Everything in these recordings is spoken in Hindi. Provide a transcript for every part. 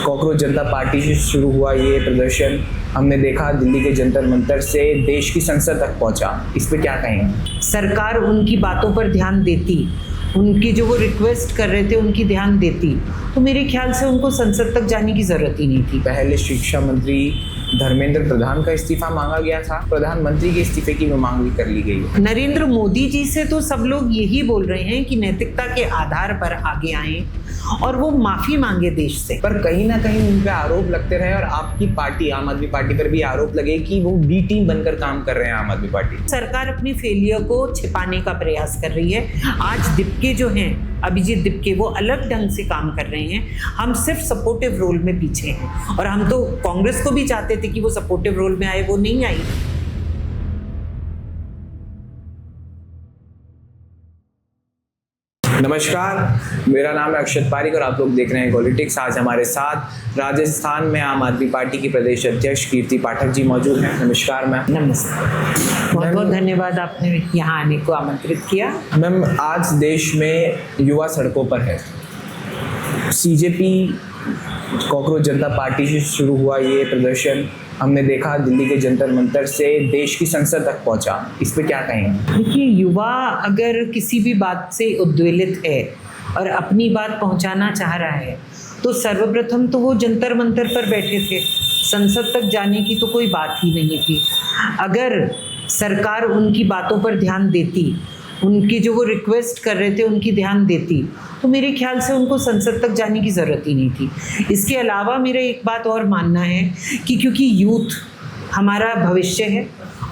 कॉकरोच जनता पार्टी से शुरू हुआ ये प्रदर्शन हमने देखा दिल्ली के जंतर मंतर से देश की संसद तक पहुंचा। इस पे क्या कहेंगे? सरकार उनकी बातों पर ध्यान देती, उनकी जो वो रिक्वेस्ट कर रहे थे उनकी ध्यान देती, तो मेरे ख्याल से उनको संसद तक जाने की जरूरत ही नहीं थी। पहले शिक्षा मंत्री धर्मेंद्र प्रधान का इस्तीफा मांगा गया था, प्रधानमंत्री के इस्तीफे की मांग भी कर ली गई है। नरेंद्र मोदी जी से तो सब लोग यही बोल रहे हैं कि नैतिकता के आधार पर आगे आए और वो माफी मांगे देश से। पर कहीं ना कहीं उन पे आरोप लगते रहे और आपकी पार्टी आम आदमी पार्टी पर भी आरोप लगे कि वो बी टीम बनकर काम कर रहे हैं आम आदमी पार्टी। सरकार अपनी फेलियर को छिपाने का प्रयास कर रही है। आज दिप्के जो हैं, अभिजीत दिप्के, वो अलग ढंग से काम कर रहे हैं। हम सिर्फ सपोर्टिव रोल में पीछे हैं और हम तो कांग्रेस को भी चाहते थे कि वो सपोर्टिव रोल में आए, वो नहीं आई। नमस्कार, मेरा नाम है अक्षत पारिक और आप लोग देख रहे हैं पॉलिटिक्स। आज हमारे साथ राजस्थान में आम आदमी पार्टी की प्रदेश अध्यक्ष कीर्ति पाठक जी मौजूद हैं। नमस्कार मैम। नमस्ते, बहुत बहुत धन्यवाद आपने यहाँ आने को आमंत्रित किया। मैम, आज देश में युवा सड़कों पर है। सीजेपी कॉकरोच जनता पार्टी से शुरू हुआ ये प्रदर्शन हमने देखा दिल्ली के जंतर मंतर से देश की संसद तक पहुंचा। इस पे क्या कहेंगे? देखिए, युवा अगर किसी भी बात से उद्वेलित है और अपनी बात पहुंचाना चाह रहा है तो सर्वप्रथम तो वो जंतर मंतर पर बैठे थे। संसद तक जाने की तो कोई बात ही नहीं थी। अगर सरकार उनकी बातों पर ध्यान देती, उनकी जो वो रिक्वेस्ट कर रहे थे उनकी ध्यान देती, तो मेरे ख्याल से उनको संसद तक जाने की ज़रूरत ही नहीं थी। इसके अलावा मेरा एक बात और मानना है कि क्योंकि यूथ हमारा भविष्य है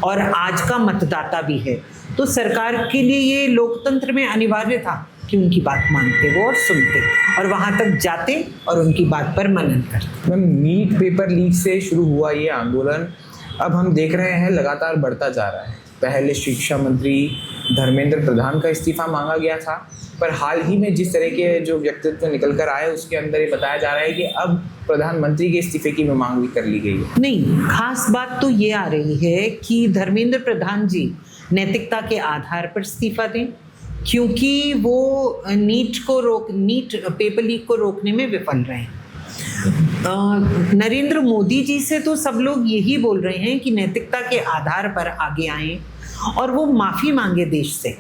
और आज का मतदाता भी है, तो सरकार के लिए ये लोकतंत्र में अनिवार्य था कि उनकी बात मानते वो और सुनते और वहाँ तक जाते और उनकी बात पर मनन करते। मैम, नीट पेपर लीक से शुरू हुआ ये आंदोलन अब हम देख रहे हैं लगातार बढ़ता जा रहा है। पहले शिक्षा मंत्री धर्मेंद्र प्रधान का इस्तीफा मांगा गया था, पर हाल ही में जिस तरह के जो व्यक्तित्व निकल कर आए उसके अंदर ये बताया जा रहा है कि अब प्रधानमंत्री के इस्तीफे की मांग भी कर ली गई है। नहीं, खास बात तो ये आ रही है कि धर्मेंद्र प्रधान जी नैतिकता के आधार पर इस्तीफा दें, क्योंकि वो नीट पेपर लीक को रोकने में विफल रहे हैं। नरेंद्र मोदी जी से तो सब लोग यही बोल रहे हैं कि नैतिकता के आधार पर आगे आए और वो माफ़ी मांगे देश से।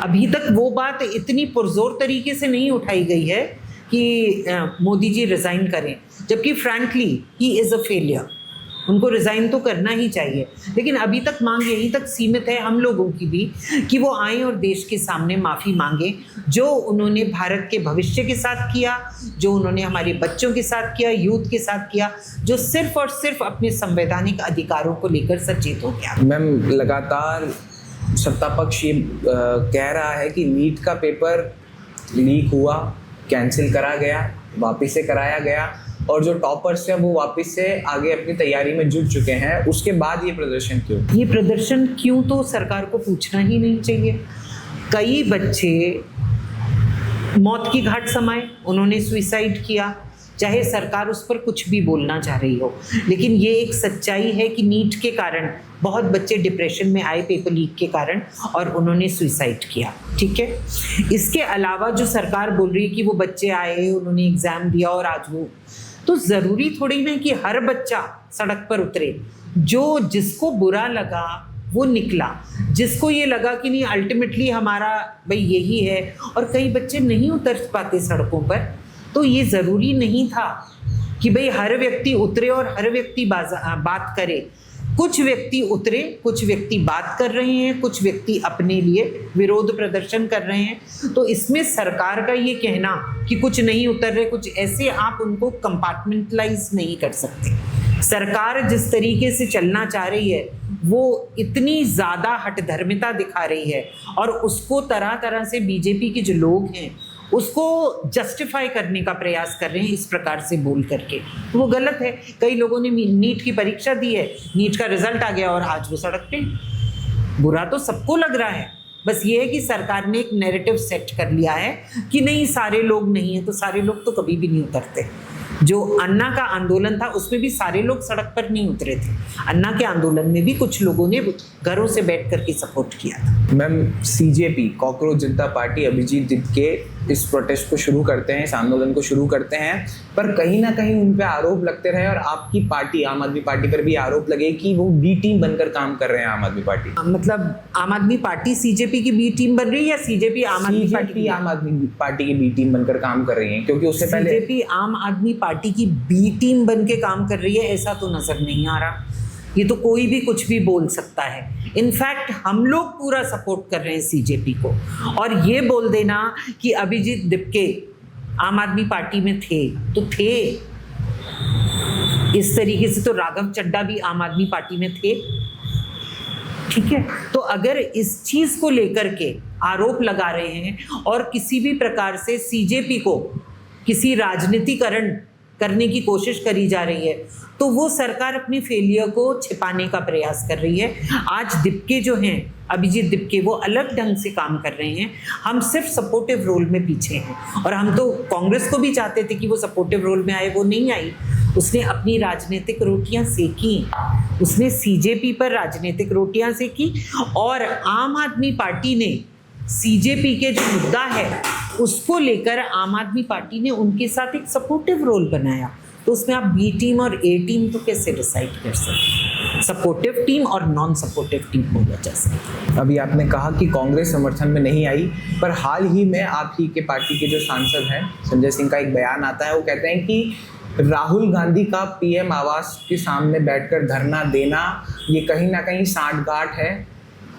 अभी तक वो बात इतनी पुरजोर तरीके से नहीं उठाई गई है कि मोदी जी रिज़ाइन करें, जबकि frankly he is a failure. उनको रिज़ाइन तो करना ही चाहिए, लेकिन अभी तक मांग यहीं तक सीमित है हम लोगों की भी कि वो आएँ और देश के सामने माफ़ी मांगे जो उन्होंने भारत के भविष्य के साथ किया, जो उन्होंने हमारे बच्चों के साथ किया, यूथ के साथ किया, जो सिर्फ और सिर्फ अपने संवैधानिक अधिकारों को लेकर सचेत हो गया। मैम, लगातार सत्ता पक्ष ये कह रहा है कि नीट का पेपर लीक हुआ, कैंसिल करा गया, वापस से कराया गया और जो टॉपर्स हैं वो वापस से आगे अपनी तैयारी में जुट चुके हैं। उसके बाद ये प्रदर्शन क्यों? ये प्रदर्शन क्यों तो सरकार को पूछना ही नहीं चाहिए। कई बच्चे मौत की घाट समाये, उन्होंने सुसाइड किया, चाहे सरकार उस पर कुछ भी बोलना चाह रही हो, लेकिन ये एक सच्चाई है कि नीट के कारण बहुत बच्चे डिप्रेशन में आए पेपर लीक के कारण और उन्होंने सुसाइड किया। ठीक है, इसके अलावा जो सरकार बोल रही है कि वो बच्चे आए, उन्होंने एग्ज़ाम दिया और आज वो, तो ज़रूरी थोड़ी ना कि हर बच्चा सड़क पर उतरे। जो जिसको बुरा लगा वो निकला, जिसको ये लगा कि नहीं अल्टीमेटली हमारा भाई यही है, और कई बच्चे नहीं उतर पाते सड़कों पर, तो ये ज़रूरी नहीं था कि भाई हर व्यक्ति उतरे और हर व्यक्ति बात करे। कुछ व्यक्ति उतरे, कुछ व्यक्ति बात कर रहे हैं, कुछ व्यक्ति अपने लिए विरोध प्रदर्शन कर रहे हैं। तो इसमें सरकार का ये कहना कि कुछ नहीं उतर रहे, कुछ ऐसे, आप उनको कंपार्टमेंटलाइज नहीं कर सकते। सरकार जिस तरीके से चलना चाह रही है वो इतनी ज़्यादा हठधर्मिता दिखा रही है और उसको तरह तरह से बीजेपी के जो लोग हैं उसको जस्टिफाई करने का प्रयास कर रहे हैं इस प्रकार से बोल करके। वो गलत है। कई लोगों ने नीट की परीक्षा दी है, नीट का रिजल्ट आ गया और आज वो सड़क पे। बुरा तो सबको लग रहा है, बस ये है कि सरकार ने एक नैरेटिव सेट कर लिया है कि नहीं सारे लोग नहीं हैं, तो सारे लोग तो कभी भी नहीं उतरते। जो अन्ना का आंदोलन था उसमें भी सारे लोग सड़क पर नहीं उतरे थे। अन्ना के आंदोलन में भी कुछ लोगों ने घरों से बैठ करके सपोर्ट किया था। मैम, सीजेपी कॉकरोच जनता पार्टी अभिजीत दिप्के इस प्रोटेस्ट को शुरू करते हैं, इस आंदोलन को शुरू करते हैं, पर कहीं ना कहीं उन पे आरोप लगते रहे और आपकी पार्टी आम आदमी पार्टी पर भी आरोप लगे कि वो बी टीम बनकर काम कर रहे हैं आम आदमी पार्टी। मतलब आम आदमी पार्टी सीजेपी की बी टीम बन रही है या सीजेपी आम आदमी पार्टी आम आदमी पार्टी की बी टीम बनकर काम कर रही है? क्योंकि उससे पहले सीजेपी आम आदमी पार्टी की बी टीम बन के काम कर रही है ऐसा तो नजर नहीं आ रहा। ये तो कोई भी कुछ भी बोल सकता है। इनफैक्ट हम लोग पूरा सपोर्ट कर रहे हैं सीजेपी को। और ये बोल देना कि अभिजीत दिपके आम आदमी पार्टी में थे तो थे, इस तरीके से तो राघव चड्ढा भी आम आदमी पार्टी में थे। ठीक है, तो अगर इस चीज को लेकर के आरोप लगा रहे हैं और किसी भी प्रकार से सीजेपी को किसी राजनीतिकरण करने की कोशिश करी जा रही है तो वो सरकार अपनी फेलियर को छिपाने का प्रयास कर रही है। आज दिपके जो हैं, अभिजीत दिपके, वो अलग ढंग से काम कर रहे हैं। हम सिर्फ सपोर्टिव रोल में पीछे हैं और हम तो कांग्रेस को भी चाहते थे कि वो सपोर्टिव रोल में आए, वो नहीं आई। उसने अपनी राजनीतिक रोटियां सेकी, उसने सीजेपी पर राजनीतिक रोटियां सेकी और आम आदमी पार्टी ने सीजेपी के जो मुद्दा है उसको लेकर आम आदमी पार्टी ने उनके साथ एक सपोर्टिव रोल बनाया। तो उसमें आप बी टीम और ए टीम तो कैसे डिसाइड कर सकते? सपोर्टिव टीम और नॉन सपोर्टिव टीम होगा जैसे। अभी आपने कहा कि कांग्रेस समर्थन में नहीं आई, पर हाल ही में आप ही के पार्टी के जो सांसद हैं संजय सिंह का एक बयान आता है। वो कहते हैं कि राहुल गांधी का पीएम आवास के सामने बैठकर धरना देना ये कहीं ना कहीं सांठगांठ है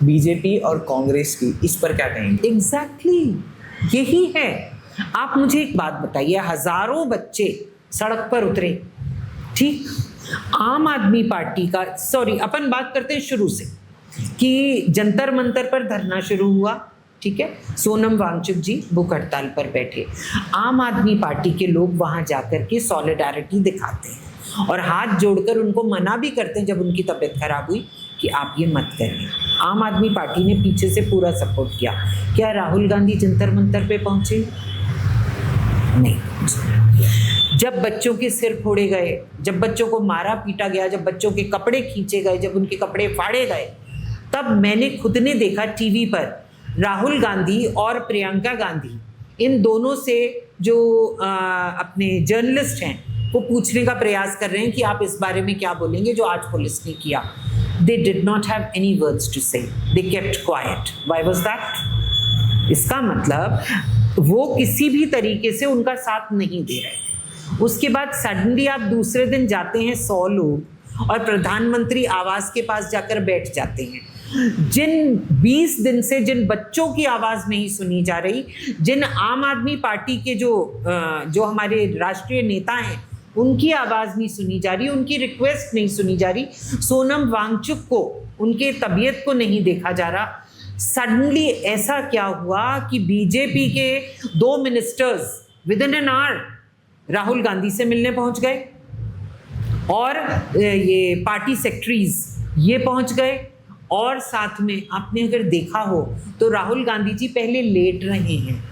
बीजेपी और कांग्रेस की। इस पर क्या कहेंगे? एग्जैक्टली यही है। आप मुझे एक बात बताइए, हजारों बच्चे सड़क पर उतरे, ठीक, आम आदमी पार्टी का, सॉरी अपन बात करते हैं शुरू से, कि जंतर मंतर पर धरना शुरू हुआ, ठीक है, सोनम वांगचुक जी भूख हड़ताल पर बैठे, आम आदमी पार्टी के लोग वहां जाकर के सॉलिडारिटी दिखाते हैं और हाथ जोड़कर उनको मना भी करते हैं जब उनकी तबीयत खराब हुई कि आप ये मत करिए। आम आदमी पार्टी ने पीछे से पूरा सपोर्ट किया। क्या राहुल गांधी जंतर मंतर पे पहुंचे? नहीं पहुंचे। जब बच्चों के सिर फोड़े गए, जब बच्चों को मारा पीटा गया, जब बच्चों के कपड़े खींचे गए, जब उनके कपड़े फाड़े गए, तब मैंने खुद ने देखा टीवी पर राहुल गांधी और प्रियंका गांधी, इन दोनों से जो अपने जर्नलिस्ट हैं वो पूछने का प्रयास कर रहे हैं कि आप इस बारे में क्या बोलेंगे जो आज पुलिस ने किया। They did not have any words to say. They kept quiet. Why was that? इसका मतलब वो किसी भी तरीके से उनका साथ नहीं दे रहे थे। उसके बाद सडनली आप दूसरे दिन जाते हैं 100 लोग और प्रधानमंत्री आवास के पास जाकर बैठ जाते हैं। जिन 20 दिन से जिन बच्चों की आवाज़ नहीं सुनी जा रही, जिन आम आदमी पार्टी के जो हमारे राष्ट्रीय नेता हैं उनकी आवाज़ नहीं सुनी जा रही, उनकी रिक्वेस्ट नहीं सुनी जा रही, सोनम वांगचुक को उनके तबीयत को नहीं देखा जा रहा। सडनली ऐसा क्या हुआ कि बीजेपी के 2 ministers with in an hour Rahul Gandhi से मिलने पहुंच गए और ये पार्टी सेक्रेटरीज ये पहुंच गए और साथ में आपने अगर देखा हो तो राहुल गांधी जी पहले लेट रहे हैं,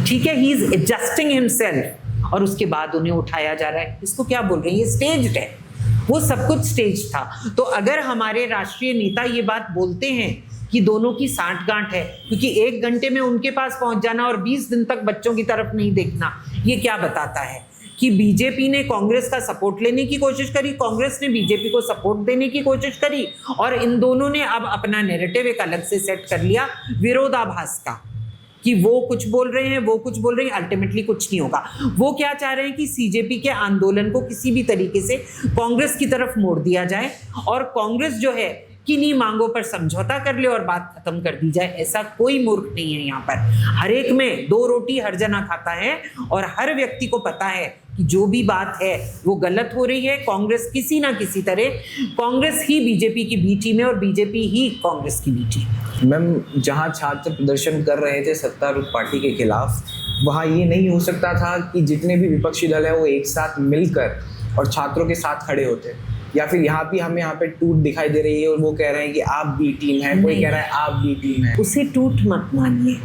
ठीक है, ही इज एडजस्टिंग हिमसेल्फ, और उसके बाद उन्हें उठाया जा रहा है। इसको क्या बोल रहे हैं? ये स्टेज्ड है, वो सब कुछ स्टेज था। तो अगर हमारे राष्ट्रीय नेता ये बात बोलते हैं कि दोनों की सांठगांठ है, क्योंकि 1 घंटे में उनके पास पहुंच जाना और 20 दिन तक बच्चों की तरफ नहीं देखना, ये क्या बताता है? कि बीजेपी ने कांग्रेस का सपोर्ट लेने की कोशिश करी, कांग्रेस ने बीजेपी को सपोर्ट देने की कोशिश करी और इन दोनों ने अब अपना नैरेटिव एक अलग से सेट कर लिया विरोधाभास का, कि वो कुछ बोल रहे हैं, वो कुछ बोल रहे हैं, अल्टीमेटली कुछ नहीं होगा। वो क्या चाह रहे हैं कि सीजेपी के आंदोलन को किसी भी तरीके से कांग्रेस की तरफ मोड़ दिया जाए और कांग्रेस जो है किन्हीं मांगों पर समझौता कर ले और बात खत्म कर दी जाए। ऐसा कोई मूर्ख नहीं है यहाँ पर। हर एक में 2 रोटी हर जना खाता है और हर व्यक्ति को पता है कि जो भी बात है वो गलत हो रही है। कांग्रेस किसी ना किसी तरह, कांग्रेस ही बीजेपी की बी टीम है और बीजेपी ही कांग्रेस की बी टीम है। मैम, जहाँ छात्र प्रदर्शन कर रहे थे सत्तारूढ़ पार्टी के खिलाफ, वहाँ ये नहीं हो सकता था कि जितने भी विपक्षी दल है वो एक साथ मिलकर और छात्रों के साथ खड़े होते, या फिर हमें यहाँ पे टूट दिखाई दे रही है और वो कह रहे हैं कि आप बी टीम है, कोई कह रहा है आप बी टीम है। उसे टूट मत मानिए,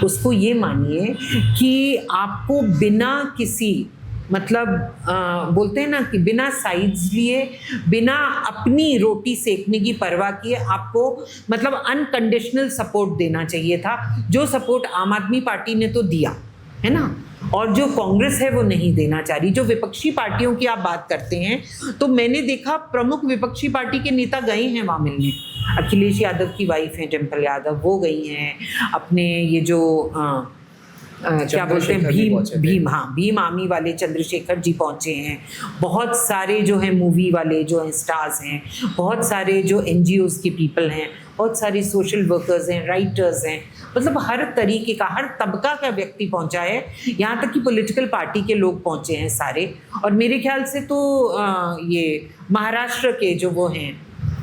उसको ये मानिए कि आपको बिना किसी बोलते हैं ना कि बिना साइड्स लिए, बिना अपनी रोटी सेकने की परवाह किए आपको अनकंडीशनल सपोर्ट देना चाहिए था। जो सपोर्ट आम आदमी पार्टी ने तो दिया, है ना, और जो कांग्रेस है वो नहीं देना चाह रही। जो विपक्षी पार्टियों की आप बात करते हैं, तो मैंने देखा प्रमुख विपक्षी पार्टी के नेता गए हैं वहाँ मिलने। अखिलेश यादव की वाइफ हैं डिम्पल यादव, वो गई हैं। अपने ये जो क्या बोलते हैं, भीम आर्मी वाले चंद्रशेखर जी पहुंचे हैं। बहुत सारे जो हैं मूवी वाले जो हैं स्टार्स हैं, बहुत सारे जो NGOs के पीपल हैं, बहुत सारे सोशल वर्कर्स हैं, राइटर्स हैं, मतलब हर तरीके का, हर तबका का व्यक्ति पहुंचा है। यहाँ तक कि पॉलिटिकल पार्टी के लोग पहुंचे हैं सारे। और मेरे ख्याल से तो ये महाराष्ट्र के जो वो हैं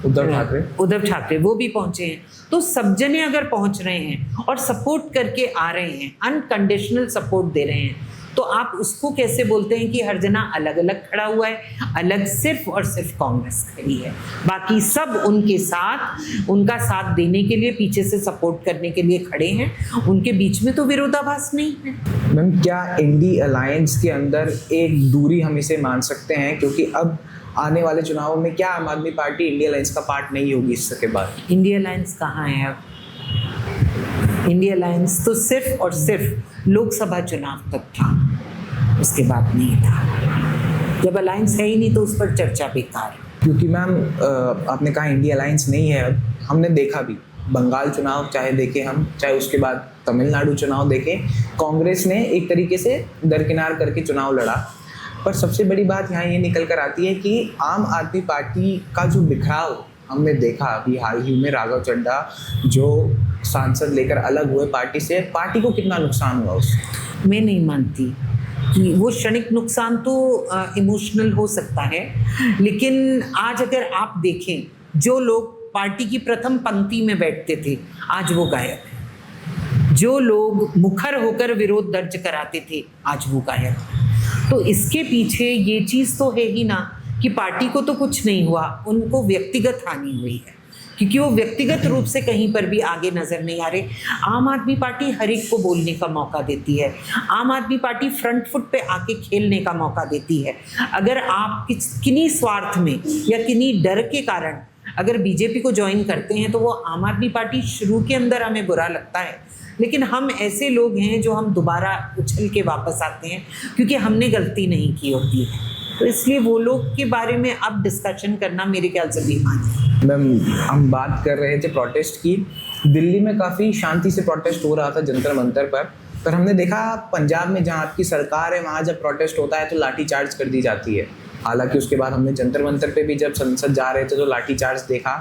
उद्धव ठाकरे वो भी पहुंचे हैं। तो सब जने अगर पहुंच रहे हैं और सपोर्ट करके आ रहे हैं, अनकंडीशनल सपोर्ट दे रहे हैं, तो आप उसको कैसे बोलते हैं कि हर जना अलग अलग खड़ा हुआ है? अलग सिर्फ और सिर्फ कांग्रेस खड़ी है, बाकी सब उनके साथ, उनका साथ देने के लिए, पीछे से सपोर्ट करने के लिए खड़े हैं। उनके बीच में तो विरोधाभास नहीं है। मैम, क्या इंडी अलायंस के अंदर एक दूरी हम इसे मान सकते हैं? क्योंकि अब आने वाले चुनावों में क्या आम आदमी पार्टी इंडिया अलायंस का पार्ट नहीं होगी इसके बाद? इंडिया अलायंस कहाँ है अब? इंडिया अलायंस तो सिर्फ और सिर्फ लोकसभा चुनाव तक था, उसके बाद नहीं था। जब अलायंस है ही नहीं तो उस पर चर्चा बेकार। क्योंकि मैम आपने कहा इंडिया अलायंस नहीं है, अब हमने देखा भी बंगाल चुनाव चाहे देखें हम, चाहे उसके बाद तमिलनाडु चुनाव देखें, कांग्रेस ने एक तरीके से दरकिनार करके चुनाव लड़ा। पर सबसे बड़ी बात यहाँ ये निकल कर आती है कि आम आदमी पार्टी का जो बिखराव हमने देखा अभी हाल ही में, राघव चड्ढा जो सांसद लेकर अलग हुए पार्टी से, पार्टी को कितना नुकसान हुआ उससे? मैं नहीं मानती कि वो क्षणिक नुकसान तो इमोशनल हो सकता है, लेकिन आज अगर आप देखें, जो लोग पार्टी की प्रथम पंक्ति में बैठते थे आज वो गायब है। जो लोग मुखर होकर विरोध दर्ज कराते थे आज वो गायब है। तो इसके पीछे ये चीज़ तो है ही ना कि पार्टी को तो कुछ नहीं हुआ, उनको व्यक्तिगत हानि हुई है, क्योंकि वो व्यक्तिगत रूप से कहीं पर भी आगे नजर नहीं आ रहे। आम आदमी पार्टी हर एक को बोलने का मौका देती है, आम आदमी पार्टी फ्रंट फुट पे आके खेलने का मौका देती है। अगर आप किन्हीं स्वार्थ में या किन्हीं डर के कारण अगर बीजेपी को ज्वाइन करते हैं तो वो आम आदमी पार्टी शुरू के अंदर हमें बुरा लगता है, लेकिन हम ऐसे लोग हैं जो हम दोबारा उछल के वापस आते हैं क्योंकि हमने गलती नहीं की होती है। तो इसलिए वो लोग के बारे में अब डिस्कशन करना मेरे ख्याल से बेईमानी है। मैम, हम बात कर रहे थे प्रोटेस्ट की। दिल्ली में काफ़ी शांति से प्रोटेस्ट हो रहा था जंतर मंतर पर हमने देखा पंजाब में जहाँ आपकी सरकार है वहाँ जब प्रोटेस्ट होता है तो लाठीचार्ज कर दी जाती है। हालांकि उसके बाद हमने जंतर मंतर पे भी जब संसद जा रहे थे तो लाठीचार्ज देखा।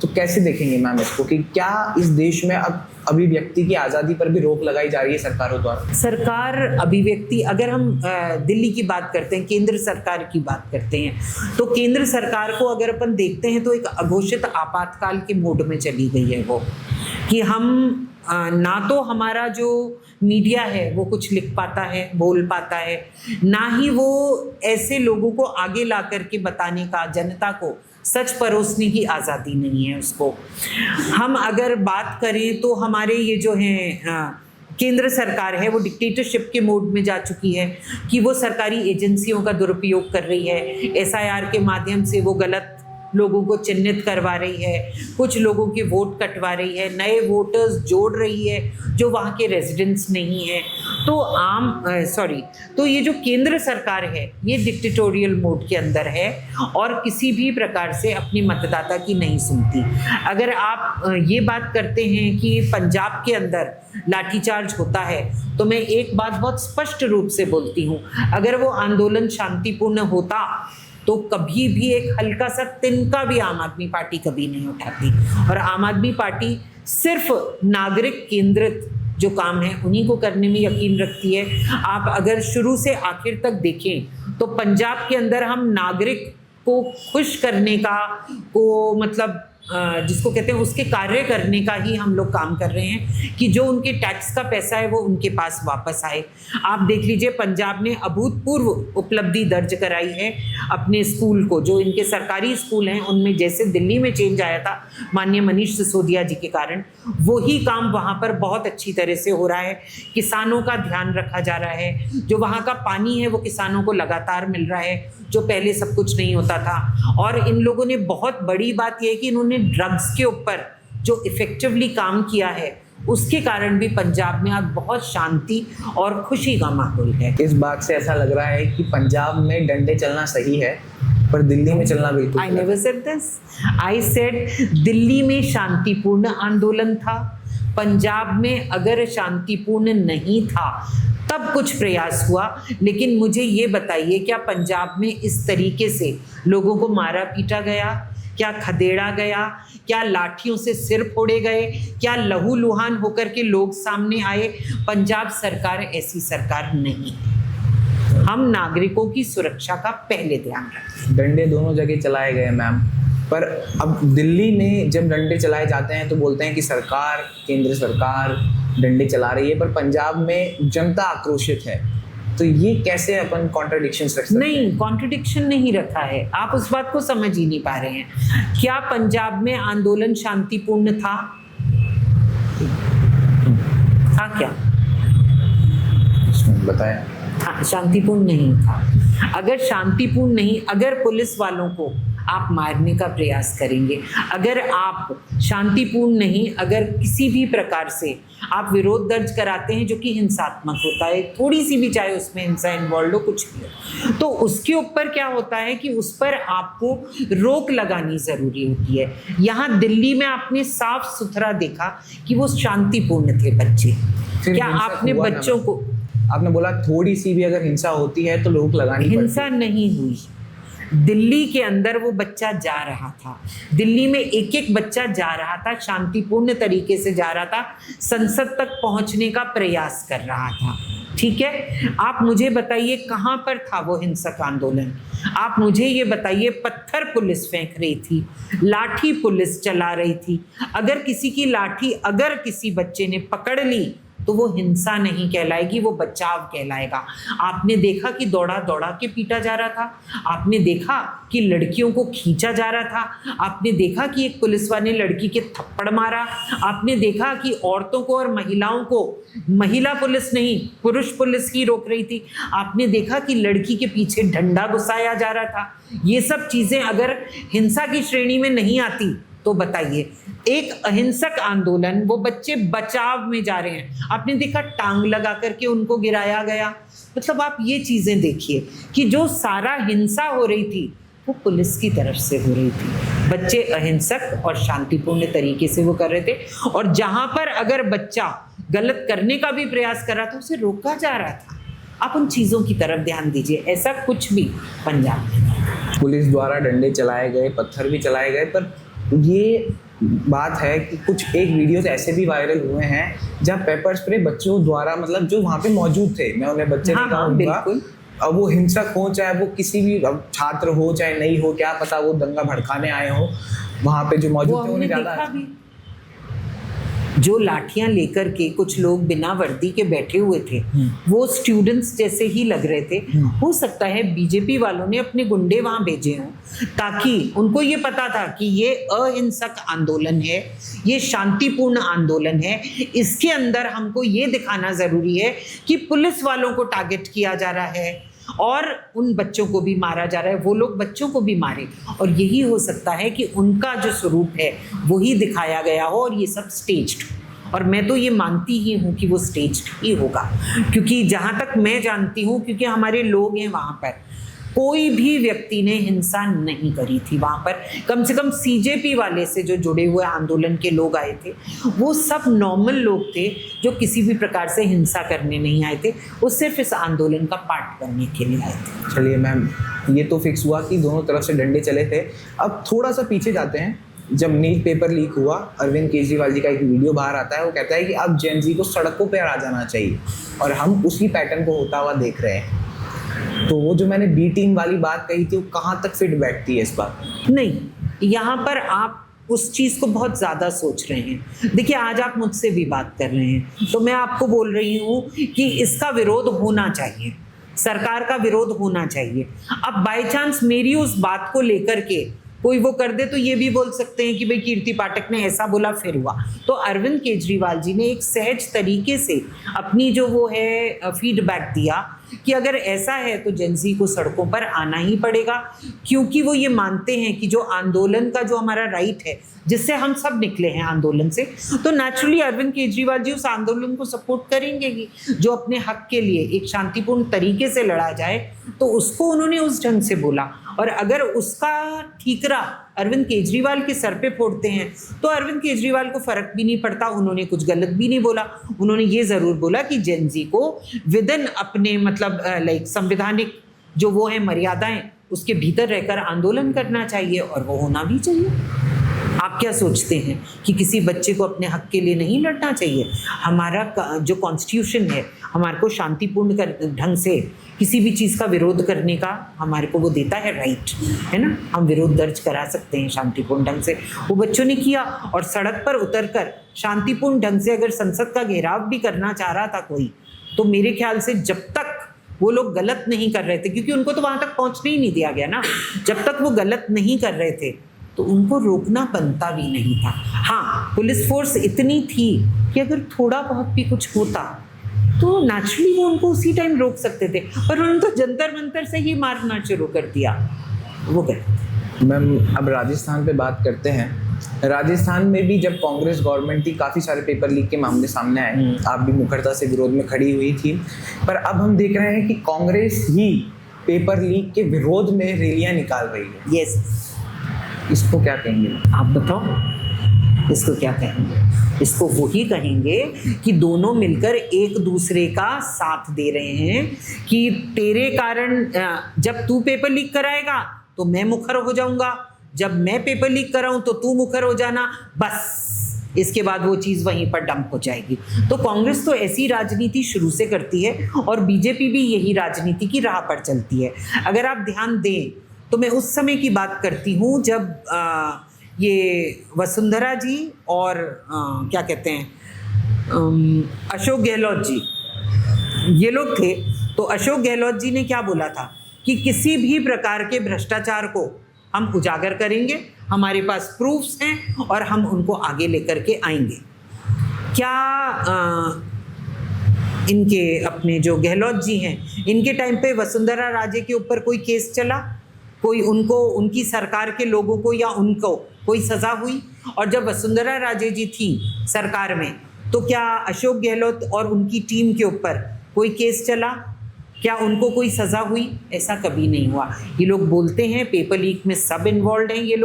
तो कैसे देखेंगे मैम इसको कि क्या इस देश में अब अभिव्यक्ति की आज़ादी पर भी रोक लगाई जा रही है सरकारों द्वारा? सरकार अभिव्यक्ति, अगर हम दिल्ली की बात करते हैं, केंद्र सरकार की बात करते हैं, तो केंद्र सरकार को अगर अपन देखते हैं तो एक अघोषित आपातकाल के मोड में चली गई है वो, कि हम ना तो हमारा जो मीडिया है वो कुछ लिख पाता है, बोल पाता है, ना ही वो ऐसे लोगों को आगे ला करके बताने का, जनता को सच परोसने की आज़ादी नहीं है उसको। हम अगर बात करें तो हमारे ये जो हैं केंद्र सरकार है वो डिक्टेटरशिप के मोड में जा चुकी है कि वो सरकारी एजेंसियों का दुरुपयोग कर रही है। SIR के माध्यम से वो गलत लोगों को चिन्हित करवा रही है, कुछ लोगों के वोट कटवा रही है, नए वोटर्स जोड़ रही है जो वहाँ के रेजिडेंट्स नहीं हैं। तो ये जो केंद्र सरकार है ये डिक्टेटोरियल मोड के अंदर है और किसी भी प्रकार से अपनी मतदाता की नहीं सुनती। अगर आप ये बात करते हैं कि पंजाब के अंदर लाठीचार्ज होता है तो मैं एक बात बहुत स्पष्ट रूप से बोलती हूँ, अगर वो आंदोलन शांतिपूर्ण होता तो कभी भी एक हल्का सा तिनका भी आम आदमी पार्टी कभी नहीं उठाती। और आम आदमी पार्टी सिर्फ नागरिक केंद्रित जो काम है उन्हीं को करने में यकीन रखती है। आप अगर शुरू से आखिर तक देखें तो पंजाब के अंदर हम नागरिक को खुश करने का, को मतलब जिसको कहते हैं उसके कार्य करने का ही हम लोग काम कर रहे हैं कि जो उनके टैक्स का पैसा है वो उनके पास वापस आए। आप देख लीजिए पंजाब ने अभूतपूर्व उपलब्धि दर्ज कराई है अपने स्कूल को, जो इनके सरकारी स्कूल हैं उनमें जैसे दिल्ली में चेंज आया था माननीय मनीष सिसोदिया जी के कारण, वही काम वहाँ पर बहुत अच्छी तरह से हो रहा है। किसानों का ध्यान रखा जा रहा है, जो वहाँ का पानी है वो किसानों को लगातार मिल रहा है जो पहले सब कुछ नहीं होता था। और इन लोगों ने बहुत बड़ी बात यह है कि इन्होंने ड्रग्स के ऊपर जो इफेक्टिवली काम किया है उसके कारण भी पंजाब में आज बहुत शांति और खुशी का माहौल है। इस बात से ऐसा लग रहा है कि पंजाब में डंडे चलना सही है, पर दिल्ली में चलना बिल्कुल I never said this. I said Delhi में शांतिपूर्ण आंदोलन था। पंजाब में अगर शांतिपूर्ण नहीं था तब कुछ प्रयास हुआ, लेकिन मुझे ये बताइए क्या पंजाब में इस तरीके से लोगों को मारा पीटा गया, क्या खदेड़ा गया, क्या लाठियों से सिर फोड़े गए, क्या लहूलुहान होकर के लोग सामने आए? पंजाब सरकार ऐसी सरकार नहीं है। हम नागरिकों की सुरक्षा का पहले ध्यान रखें। डंडे दोनों जगह चलाए गए मैम, पर अब दिल्ली में जब डंडे चलाए जाते हैं तो बोलते हैं कि सरकार, केंद्र सरकार डंडे चला रही है, पर पंजाब में जनता आक्रोशित है। तो ये कैसे अपन कॉन्ट्रडिक्शंस रख सकते हैं? नहीं, कॉन्ट्रडिक्शन नहीं रखा है, आप उस बात को समझ ही नहीं पा रहे हैं। क्या पंजाब में आंदोलन शांतिपूर्ण था? था क्या? बताया। हाँ, शांतिपूर्ण नहीं था। अगर शांतिपूर्ण नहीं, अगर पुलिस वालों को आप मारने का प्रयास करेंगे, अगर आप शांतिपूर्ण नहीं, अगर किसी भी प्रकार से आप विरोध दर्ज कराते हैं जो कि हिंसात्मक होता है, थोड़ी सी भी चाहे उसमें हिंसा इन्वॉल्व हो, कुछ भी हो, तो उसके ऊपर क्या होता है कि उस पर आपको रोक लगानी ज़रूरी होती है। यहाँ दिल्ली में आपने साफ सुथरा देखा कि वो शांतिपूर्ण थे बच्चे। क्या आपने बच्चों को, आपने बोला थोड़ी सी भी अगर हिंसा होती है तो रोक लगानी पड़ती है। हिंसा नहीं हुई। दिल्ली के अंदर वो बच्चा जा रहा था, दिल्ली में एक एक बच्चा जा रहा था, शांतिपूर्ण तरीके से जा रहा था, संसद तक पहुंचने का प्रयास कर रहा था। ठीक है, आप मुझे बताइए कहाँ पर था वो हिंसक आंदोलन? आप मुझे ये बताइए, पत्थर पुलिस फेंक रही थी, लाठी पुलिस चला रही थी। अगर किसी की लाठी अगर किसी बच्चे ने पकड़ ली तो वो हिंसा नहीं कहलाएगी, वो बचाव कहलाएगा। आपने देखा कि दौड़ा दौड़ा के पीटा जा रहा था, आपने देखा कि लड़कियों को खींचा जा रहा था, आपने देखा कि एक पुलिस वाले ने लड़की के थप्पड़ मारा, आपने देखा कि औरतों को और महिलाओं को, महिला पुलिस नहीं पुरुष पुलिस ही रोक रही थी, आपने देखा कि लड़की के पीछे डंडा घुसाया जा रहा था। ये सब चीज़ें अगर हिंसा की श्रेणी में नहीं आती तो बताइए, एक अहिंसक आंदोलन, वो बच्चे बचाव में जा रहे हैं, आपने देखा टांग लगा करके उनको गिराया गया। मतलब आप ये चीज़ें देखिए कि जो सारा हिंसा हो रही थी वो पुलिस की तरफ से हो रही थी, बच्चे अहिंसक और शांतिपूर्ण तरीके से वो कर रहे थे, और जहाँ पर अगर बच्चा गलत करने का भी प्रयास कर रहा था उसे रोका जा रहा था। आप उन चीज़ों की तरफ ध्यान दीजिए, ऐसा कुछ भी पंजाब में। पुलिस द्वारा डंडे चलाए गए, पत्थर भी चलाए गए, पर ये बात है कि कुछ एक वीडियोस ऐसे भी वायरल हुए हैं जहाँ पेपर स्प्रे बच्चों द्वारा, मतलब जो वहाँ पे मौजूद थे, मैं उन्हें बच्चे नहीं कहूँगा, अब वो हिंसक हो चाहे वो किसी भी छात्र हो चाहे नहीं हो, क्या पता वो दंगा भड़काने आए हो, वहाँ पे जो मौजूद थे उन्हें ज़्यादा, जो लाठियां लेकर के कुछ लोग बिना वर्दी के बैठे हुए थे वो स्टूडेंट्स जैसे ही लग रहे थे। हो सकता है बीजेपी वालों ने अपने गुंडे वहां भेजे हों, ताकि उनको ये पता था कि ये अहिंसक आंदोलन है, ये शांतिपूर्ण आंदोलन है, इसके अंदर हमको ये दिखाना जरूरी है कि पुलिस वालों को टारगेट किया जा रहा है और उन बच्चों को भी मारा जा रहा है, वो लोग बच्चों को भी मारे, और यही हो सकता है कि उनका जो स्वरूप है वही दिखाया गया हो और ये सब स्टेज्ड हो। और मैं तो ये मानती ही हूँ कि वो स्टेज्ड ही होगा, क्योंकि जहाँ तक मैं जानती हूँ, क्योंकि हमारे लोग हैं वहाँ पर, कोई भी व्यक्ति ने हिंसा नहीं करी थी वहाँ पर। कम से कम सीजेपी वाले से जो जुड़े हुए आंदोलन के लोग आए थे वो सब नॉर्मल लोग थे जो किसी भी प्रकार से हिंसा करने नहीं आए थे, वो सिर्फ इस आंदोलन का पार्ट बनने के लिए आए थे। चलिए मैम, ये तो फिक्स हुआ कि दोनों तरफ से डंडे चले थे। अब थोड़ा सा पीछे जाते हैं। जब नीट पेपर लीक हुआ, अरविंद केजरीवाल जी का एक वीडियो बाहर आता है, वो कहता है कि अब जेन जी को सड़कों पर आ जाना चाहिए, और हम उसी पैटर्न को होता हुआ देख रहे हैं। तो वो जो मैंने बी टीम वाली बात कही थी वो कहाँ तक फिट बैठती है इस बात? नहीं, यहाँ पर आप उस चीज़ को बहुत ज़्यादा सोच रहे हैं। देखिए, आज आप मुझसे भी बात कर रहे हैं तो मैं आपको बोल रही हूँ कि इसका विरोध होना चाहिए, सरकार का विरोध होना चाहिए। अब बाय चांस मेरी उस बात को लेकर के कोई वो कर दे तो ये भी बोल सकते हैं कि भाई कीर्ति पाठक ने ऐसा बोला फिर हुआ। तो अरविंद केजरीवाल जी ने एक सहज तरीके से अपनी जो वो है फीडबैक दिया कि अगर ऐसा है तो जेंजी को सड़कों पर आना ही पड़ेगा, क्योंकि वो ये मानते हैं कि जो आंदोलन का जो हमारा राइट है, जिससे हम सब निकले हैं आंदोलन से, तो नेचुरली अरविंद केजरीवाल जी उस आंदोलन को सपोर्ट करेंगे ही। जो अपने हक के लिए एक शांतिपूर्ण तरीके से लड़ा जाए, तो उसको उन्होंने उस ढंग से बोला। और अगर उसका ठीकरा अरविंद केजरीवाल के सर पे फोड़ते हैं तो अरविंद केजरीवाल को फर्क भी नहीं पड़ता, उन्होंने कुछ गलत भी नहीं बोला। उन्होंने ये ज़रूर बोला कि जेंजी को विदिन अपने मतलब लाइक संवैधानिक जो वो है मर्यादाएं, उसके भीतर रहकर आंदोलन करना चाहिए, और वो होना भी चाहिए। आप क्या सोचते हैं कि किसी बच्चे को अपने हक के लिए नहीं लड़ना चाहिए? हमारा जो कॉन्स्टिट्यूशन है हमारे को शांतिपूर्ण ढंग से किसी भी चीज़ का विरोध करने का हमारे को वो देता है राइट, है ना। हम विरोध दर्ज करा सकते हैं शांतिपूर्ण ढंग से। वो बच्चों ने किया, और सड़क पर उतरकर शांतिपूर्ण ढंग से अगर संसद का घेराव भी करना चाह रहा था कोई, तो मेरे ख्याल से जब तक वो लोग गलत नहीं कर रहे थे, क्योंकि उनको तो वहाँ तक पहुँचने ही नहीं दिया गया ना, जब तक वो गलत नहीं कर रहे थे तो उनको रोकना बनता भी नहीं था। हाँ, पुलिस फोर्स इतनी थी कि अगर थोड़ा बहुत भी कुछ होता तो नेचुरली वो उनको उसी टाइम रोक सकते थे, पर उन्होंने तो जंतर मंतर से ही मारना शुरू कर दिया। वो गए। मैम, अब राजस्थान पे बात करते हैं। राजस्थान में भी जब कांग्रेस गवर्नमेंट थी, काफ़ी सारे पेपर लीक के मामले सामने आए। आप भी मुखरता से विरोध में खड़ी हुई थी, पर अब हम देख रहे हैं कि कांग्रेस ही पेपर लीक के विरोध में रैलियां निकाल रही है। यस, इसको क्या कहेंगे? आप बताओ इसको क्या कहेंगे? इसको वही कहेंगे कि दोनों मिलकर एक दूसरे का साथ दे रहे हैं कि तेरे कारण जब तू पेपर लीक कराएगा तो मैं मुखर हो जाऊंगा, जब मैं पेपर लीक कराऊं तो तू मुखर हो जाना, बस इसके बाद वो चीज़ वहीं पर डंप हो जाएगी। तो कांग्रेस तो ऐसी राजनीति शुरू से करती है, और बीजेपी भी यही राजनीति की राह पर चलती है। अगर आप ध्यान दें तो मैं उस समय की बात करती हूँ जब ये वसुंधरा जी और क्या कहते हैं अशोक गहलोत जी, ये लोग थे। तो अशोक गहलोत जी ने क्या बोला था कि किसी भी प्रकार के भ्रष्टाचार को हम उजागर करेंगे, हमारे पास प्रूफ्स हैं और हम उनको आगे लेकर के आएंगे। क्या इनके अपने जो गहलोत जी हैं, इनके टाइम पे वसुंधरा राजे के ऊपर कोई केस चला? कोई उनको, उनकी सरकार के लोगों को या उनको कोई सज़ा हुई? और जब वसुंधरा राजे जी थी सरकार में, तो क्या अशोक गहलोत और उनकी टीम के ऊपर कोई केस चला? क्या उनको कोई सज़ा हुई? ऐसा कभी नहीं हुआ। ये लोग बोलते हैं पेपर लीक में सब इन्वॉल्व हैं, ये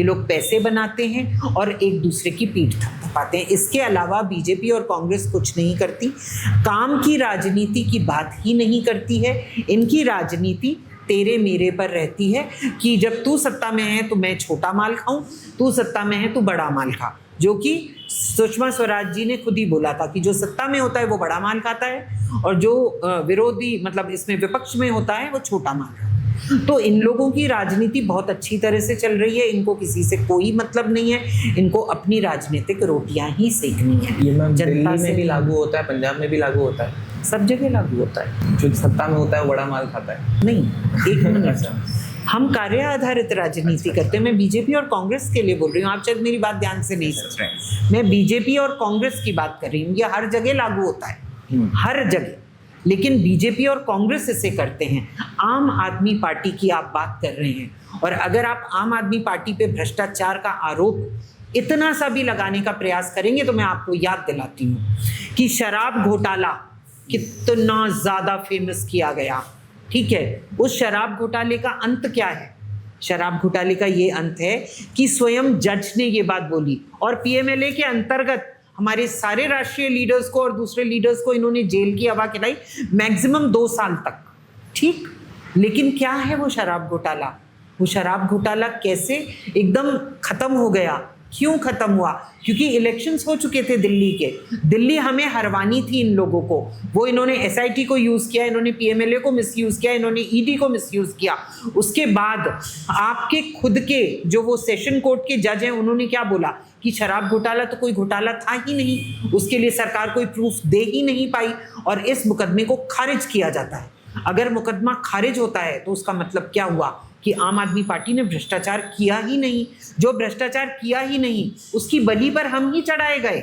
लोग पैसे बनाते हैं और एक दूसरे की पीठ थपथपाते हैं। इसके अलावा बीजेपी और कांग्रेस कुछ नहीं करती, काम की राजनीति की बात ही नहीं करती है। इनकी राजनीति तेरे मेरे पर रहती है कि जब तू सत्ता में है तो मैं छोटा माल खाऊं, तू सत्ता में है तो बड़ा माल खा, जो कि सुषमा स्वराज जी ने खुद ही बोला था कि जो सत्ता में होता है वो बड़ा माल खाता है और जो विरोधी मतलब इसमें विपक्ष में होता है वो छोटा माल खाता है। तो इन लोगों की राजनीति बहुत अच्छी तरह से चल रही है, इनको किसी से कोई मतलब नहीं है, इनको अपनी राजनीतिक रोटियां ही सेकनी है। ये मैम दिल्ली में भी लागू होता है, पंजाब में भी लागू होता है, सब जगह लागू होता है। जो सत्ता में होता है वो बड़ा माल खाता है। नहीं, एक मिनट, हम कार्य आधारित राजनीति करते हैं। मैं बीजेपी और कांग्रेस के लिए बोल रही हूँ, आप शायद मेरी बात ध्यान से नहीं सुन रहे हैं। मैं बीजेपी और कांग्रेस की बात कर रही हूँ। ये हर जगह लागू होता है, हर जगह, लेकिन बीजेपी और कांग्रेस इसे करते हैं। आम आदमी पार्टी की आप बात कर रहे हैं, और अगर आप आम आदमी पार्टी पे भ्रष्टाचार का आरोप इतना सा भी लगाने का प्रयास करेंगे तो मैं आपको याद दिलाती हूँ कि शराब घोटाला कितना ज़्यादा फेमस किया गया। ठीक है, उस शराब घोटाले का अंत क्या है? शराब घोटाले का ये अंत है कि स्वयं जज ने ये बात बोली, और पीएमएलए के अंतर्गत हमारे सारे राष्ट्रीय लीडर्स को और दूसरे लीडर्स को इन्होंने जेल की हवा खिलाई, मैक्सिमम 2 साल तक। ठीक, लेकिन क्या है वो शराब घोटाला? वो शराब घोटाला कैसे एकदम खत्म हो गया? क्यों खत्म हुआ? क्योंकि इलेक्शंस हो चुके थे दिल्ली के, दिल्ली हमें हरवानी थी इन लोगों को। वो इन्होंने एसआईटी को यूज़ किया, इन्होंने पीएमएलए को मिसयूज़ किया, इन्होंने ईडी को मिसयूज़ किया। उसके बाद आपके खुद के जो वो सेशन कोर्ट के जज हैं, उन्होंने क्या बोला कि शराब घोटाला तो कोई घोटाला था ही नहीं, उसके लिए सरकार कोई प्रूफ दे ही नहीं पाई, और इस मुकदमे को खारिज किया जाता है। अगर मुकदमा खारिज होता है तो उसका मतलब क्या हुआ कि आम आदमी पार्टी ने भ्रष्टाचार किया ही नहीं। जो भ्रष्टाचार किया ही नहीं उसकी बलि पर हम ही चढ़ाए गए।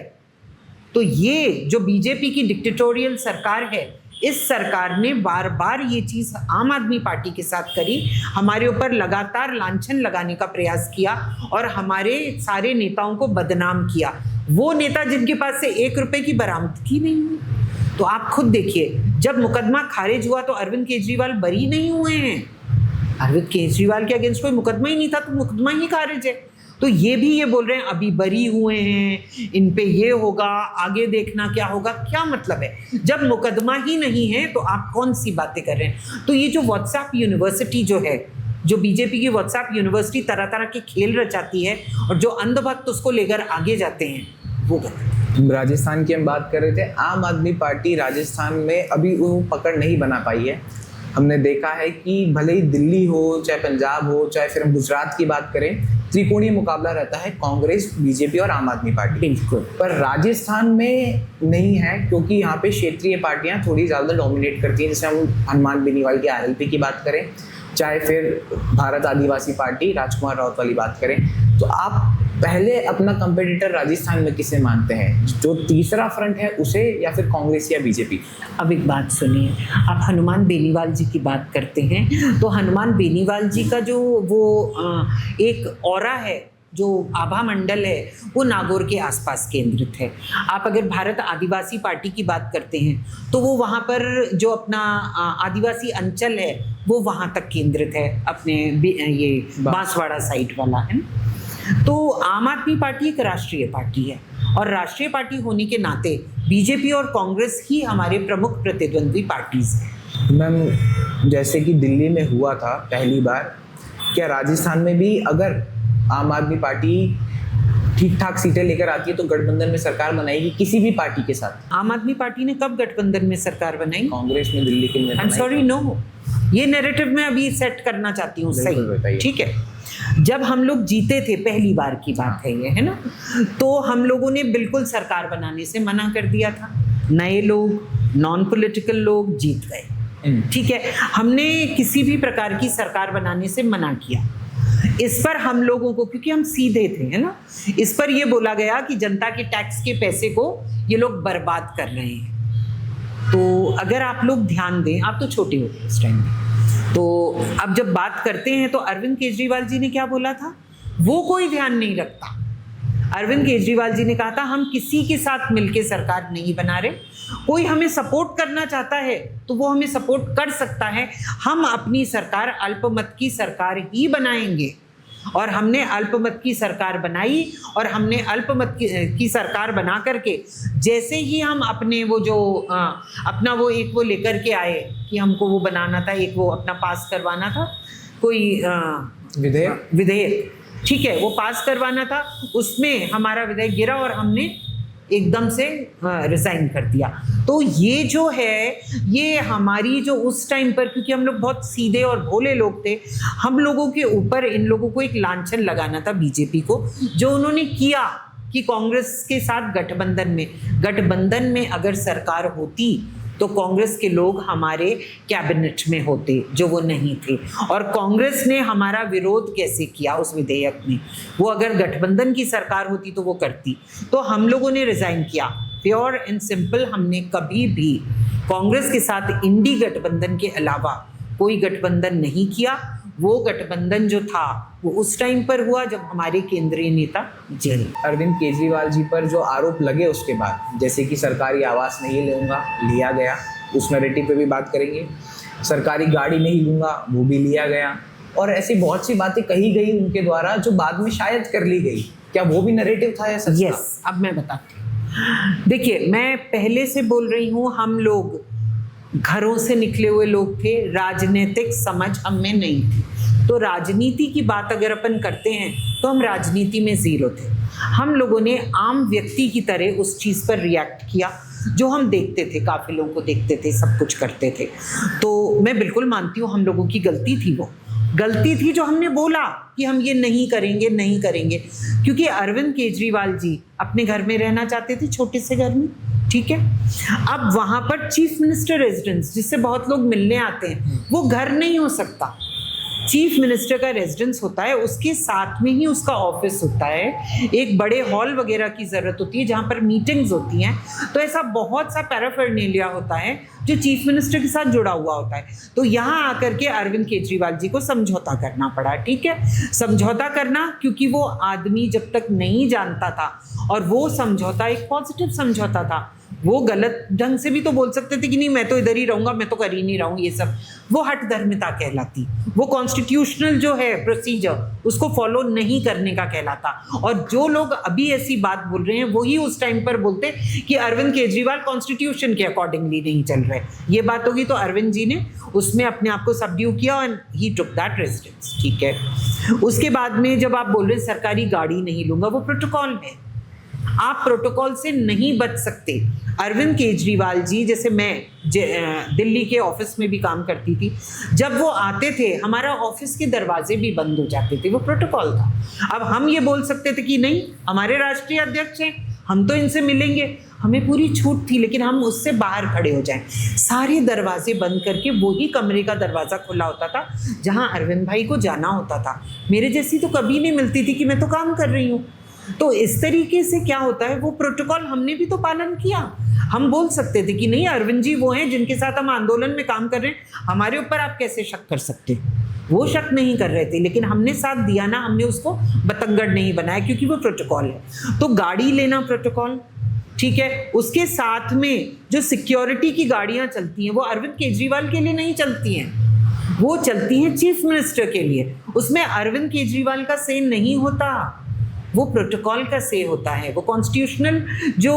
तो ये जो बीजेपी की डिक्टेटोरियल सरकार है, इस सरकार ने बार बार ये चीज़ आम आदमी पार्टी के साथ करी, हमारे ऊपर लगातार लांछन लगाने का प्रयास किया और हमारे सारे नेताओं को बदनाम किया। वो नेता जिनके पास से 1 रुपए की बरामदगी नहीं हुई। तो आप खुद देखिए, जब मुकदमा खारिज हुआ तो अरविंद केजरीवाल बरी नहीं हुए हैं। अरविंद केजरीवाल के अगेंस्ट कोई मुकदमा ही नहीं था, तो मुकदमा ही खारिज है। तो ये भी ये बोल रहे हैं अभी बरी हुए हैं, इन पे ये होगा, आगे देखना क्या होगा। क्या मतलब है? जब मुकदमा ही नहीं है तो आप कौन सी बातें कर रहे हैं? तो ये जो व्हाट्सएप यूनिवर्सिटी जो है, जो बीजेपी की व्हाट्सएप यूनिवर्सिटी तरह तरह के खेल रचाती है और जो अंधभक्त उसको लेकर आगे जाते हैं, वो राजस्थान की हम बात कर रहे थे। आम आदमी पार्टी राजस्थान में अभी वो पकड़ नहीं बना पाई है। हमने देखा है कि भले ही दिल्ली हो, चाहे पंजाब हो, चाहे फिर हम गुजरात की बात करें, त्रिकोणीय मुकाबला रहता है कांग्रेस, बीजेपी और आम आदमी पार्टी। बिल्कुल। पर राजस्थान में नहीं है, क्योंकि यहाँ पे क्षेत्रीय पार्टियाँ थोड़ी ज़्यादा डोमिनेट करती हैं। जैसे हम हनुमान बेनीवाल की आरएलपी की बात करें, चाहे फिर भारत आदिवासी पार्टी राजकुमार राउत वाली बात करें, तो आप पहले अपना कंपेटिटर राजस्थान में किसे मानते हैं? जो तीसरा फ्रंट है उसे, या फिर कांग्रेस या बीजेपी? अब एक बात सुनिए, आप हनुमान बेनीवाल जी की बात करते हैं, तो हनुमान बेनीवाल जी का जो वो एक ऑरा है, जो आभा मंडल है, वो नागौर के आसपास केंद्रित है। आप अगर भारत आदिवासी पार्टी की बात करते हैं तो वो वहाँ पर जो अपना आदिवासी अंचल है वो वहाँ तक केंद्रित है, अपने ये बांसवाड़ा साइड वाला है। तो आम आदमी पार्टी एक राष्ट्रीय पार्टी है और राष्ट्रीय पार्टी होने के नाते बीजेपी और कांग्रेस ही हमारे प्रमुख प्रतिद्वंद्वी पार्टीज हैं। मैम, जैसे कि दिल्ली में हुआ था पहली बार, क्या राजस्थान में भी अगर आम आदमी पार्टी ठीक ठाक सीटें लेकर आती है तो गठबंधन में सरकार बनाएगी किसी भी पार्टी के साथ? आम आदमी पार्टी ने कब गठबंधन में सरकार बनाई? कांग्रेस में दिल्ली के में आई एम सॉरी, नो। ये नैरेटिव मैं अभी सेट करना चाहती हूँ, सही, ठीक है। जब हम लोग जीते थे, पहली बार की बात है ये, है ना, तो हम लोगों ने बिल्कुल सरकार बनाने से मना कर दिया था। नए लोग, नॉन पॉलिटिकल लोग जीत गए, ठीक है। हमने किसी भी प्रकार की सरकार बनाने से मना किया। इस पर हम लोगों को, क्योंकि हम सीधे थे, है ना, इस पर यह बोला गया कि जनता के टैक्स के पैसे को ये लोग बर्बाद कर रहे हैं। तो अगर आप लोग ध्यान दें, आप तो छोटे होते इस टाइम में, तो अब जब बात करते हैं तो अरविंद केजरीवाल जी ने क्या बोला था, वो कोई ध्यान नहीं रखता। अरविंद केजरीवाल जी ने कहा था हम किसी के साथ मिलके सरकार नहीं बना रहे, कोई हमें सपोर्ट करना चाहता है तो वो हमें सपोर्ट कर सकता है, हम अपनी सरकार अल्पमत की सरकार ही बनाएंगे। और हमने अल्पमत की सरकार बनाई और हमने अल्पमत की सरकार बना करके जैसे ही हम अपने वो जो अपना वो एक वो लेकर के आए कि हमको वो बनाना था, एक वो अपना पास करवाना था, कोई विधेयक, ठीक है, वो पास करवाना था, उसमें हमारा विधेयक गिरा और हमने एकदम से रिजाइन कर दिया। तो ये जो है, ये हमारी जो उस टाइम पर, क्योंकि हम लोग बहुत सीधे और भोले लोग थे, हम लोगों के ऊपर इन लोगों को एक लांछन लगाना था बीजेपी को, जो उन्होंने किया कि कांग्रेस के साथ गठबंधन में अगर सरकार होती तो कांग्रेस के लोग हमारे कैबिनेट में होते, जो वो नहीं थे। और कांग्रेस ने हमारा विरोध कैसे किया उस विधेयक में, वो अगर गठबंधन की सरकार होती तो वो करती। तो हम लोगों ने रिजाइन किया, प्योर एंड सिंपल। हमने कभी भी कांग्रेस के साथ इंडी गठबंधन के अलावा कोई गठबंधन नहीं किया। वो गठबंधन जो था वो उस टाइम पर हुआ जब हमारे केंद्रीय नेता जेल। अरविंद केजरीवाल जी पर जो आरोप लगे उसके बाद, जैसे कि सरकारी आवास नहीं लूँगा, लिया गया, उस नैरेटिव पे भी बात करेंगे। सरकारी गाड़ी नहीं लूँगा, वो भी लिया गया, और ऐसी बहुत सी बातें कही गई उनके द्वारा जो बाद में शायद कर ली गई। क्या वो भी नैरेटिव था या सच? यस, अब मैं बताती हूँ। देखिए, मैं पहले से बोल रही हूँ, हम लोग घरों से निकले हुए लोग थे, राजनीतिक समझ हम में नहीं थी। तो राजनीति की बात अगर अपन करते हैं तो हम राजनीति में जीरो थे। हम लोगों ने आम व्यक्ति की तरह उस चीज़ पर रिएक्ट किया जो हम देखते थे, काफिलों को देखते थे, सब कुछ करते थे। तो मैं बिल्कुल मानती हूँ हम लोगों की गलती थी, वो गलती थी जो हमने बोला कि हम ये नहीं करेंगे, क्योंकि अरविंद केजरीवाल जी अपने घर में रहना चाहते थे, छोटे से घर में, ठीक है। अब वहाँ पर चीफ मिनिस्टर रेजिडेंस, जिससे बहुत लोग मिलने आते हैं, वो घर नहीं हो सकता। चीफ मिनिस्टर का रेजिडेंस होता है, उसके साथ में ही उसका ऑफिस होता है, एक बड़े हॉल वगैरह की ज़रूरत होती है जहाँ पर मीटिंग्स होती हैं। तो ऐसा बहुत सा पैराफर्नेलिया होता है जो चीफ मिनिस्टर के साथ जुड़ा हुआ होता है। तो यहाँ आकर के अरविंद केजरीवाल जी को समझौता करना पड़ा, ठीक है, समझौता करना, क्योंकि वो आदमी जब तक नहीं जानता था, और वो समझौता एक पॉजिटिव समझौता था। वो गलत ढंग से भी तो बोल सकते थे कि नहीं मैं तो इधर ही रहूँगा, मैं तो कर ही नहीं रहा हूँ ये सब, वो हठधर्मिता कहलाती, वो कॉन्स्टिट्यूशनल जो है प्रोसीजर उसको फॉलो नहीं करने का कहलाता। और जो लोग अभी ऐसी बात बोल रहे हैं वही उस टाइम पर बोलते कि अरविंद केजरीवाल कॉन्स्टिट्यूशन के अकॉर्डिंगली नहीं चल रहे। ये बात होगी तो अरविंद जी ने उसमें अपने आप को सबड्यू किया and he took that residence, ठीक है। उसके बाद में जब आप बोल रहे हैं सरकारी गाड़ी नहीं लूँगा, वो प्रोटोकॉल है, आप प्रोटोकॉल से नहीं बच सकते। अरविंद केजरीवाल जी, जैसे मैं दिल्ली के ऑफिस में भी काम करती थी, जब वो आते थे हमारा ऑफिस के दरवाजे भी बंद हो जाते थे, वो प्रोटोकॉल था। अब हम ये बोल सकते थे कि नहीं हमारे राष्ट्रीय अध्यक्ष हैं, हम तो इनसे मिलेंगे, हमें पूरी छूट थी, लेकिन हम उससे बाहर खड़े हो जाएं। सारे दरवाजे बंद करके वही कमरे का दरवाज़ा खुला होता था जहां अरविंद भाई को जाना होता था। मेरे जैसी तो कभी नहीं मिलती थी कि मैं तो काम कर रही हूँ। तो इस तरीके से क्या होता है, वो प्रोटोकॉल हमने भी तो पालन किया। हम बोल सकते थे कि नहीं अरविंद जी वो हैं जिनके साथ हम आंदोलन में काम कर रहे हैं, हमारे ऊपर आप कैसे शक कर सकते। वो शक नहीं कर रहे थे, लेकिन हमने साथ दिया ना, हमने उसको बतंगड़ नहीं बनाया, क्योंकि वो प्रोटोकॉल है। तो गाड़ी लेना प्रोटोकॉल, ठीक है। उसके साथ में जो सिक्योरिटी की गाड़ियां चलती हैं वो अरविंद केजरीवाल के लिए नहीं चलती हैं, वो चलती हैं चीफ मिनिस्टर के लिए। उसमें अरविंद केजरीवाल का से नहीं होता, वो प्रोटोकॉल का से होता है, वो कॉन्स्टिट्यूशनल जो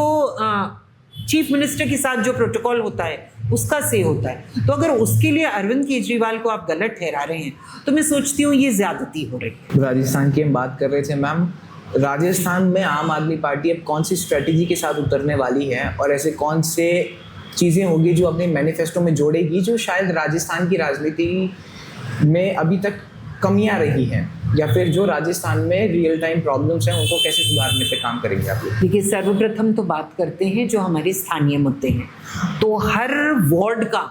चीफ मिनिस्टर के साथ जो प्रोटोकॉल होता है उसका से होता है। तो अगर उसके लिए अरविंद केजरीवाल को आप गलत ठहरा रहे हैं तो मैं सोचती हूँ ये ज्यादती हो रही है। राजस्थान की हम बात कर रहे थे मैम, राजस्थान में आम आदमी पार्टी अब कौन सी स्ट्रेटजी के साथ उतरने वाली है, और ऐसे कौन से चीज़ें होंगी जो अपने मैनिफेस्टो में जोड़ेगी, जो शायद राजस्थान की राजनीति में अभी तक कमियां रही हैं, या फिर जो राजस्थान में रियल टाइम प्रॉब्लम्स हैं उनको कैसे सुधारने पे काम करेंगे आप लोग? देखिए, सर्वप्रथम तो बात करते हैं जो हमारे स्थानीय मुद्दे हैं। तो हर वार्ड का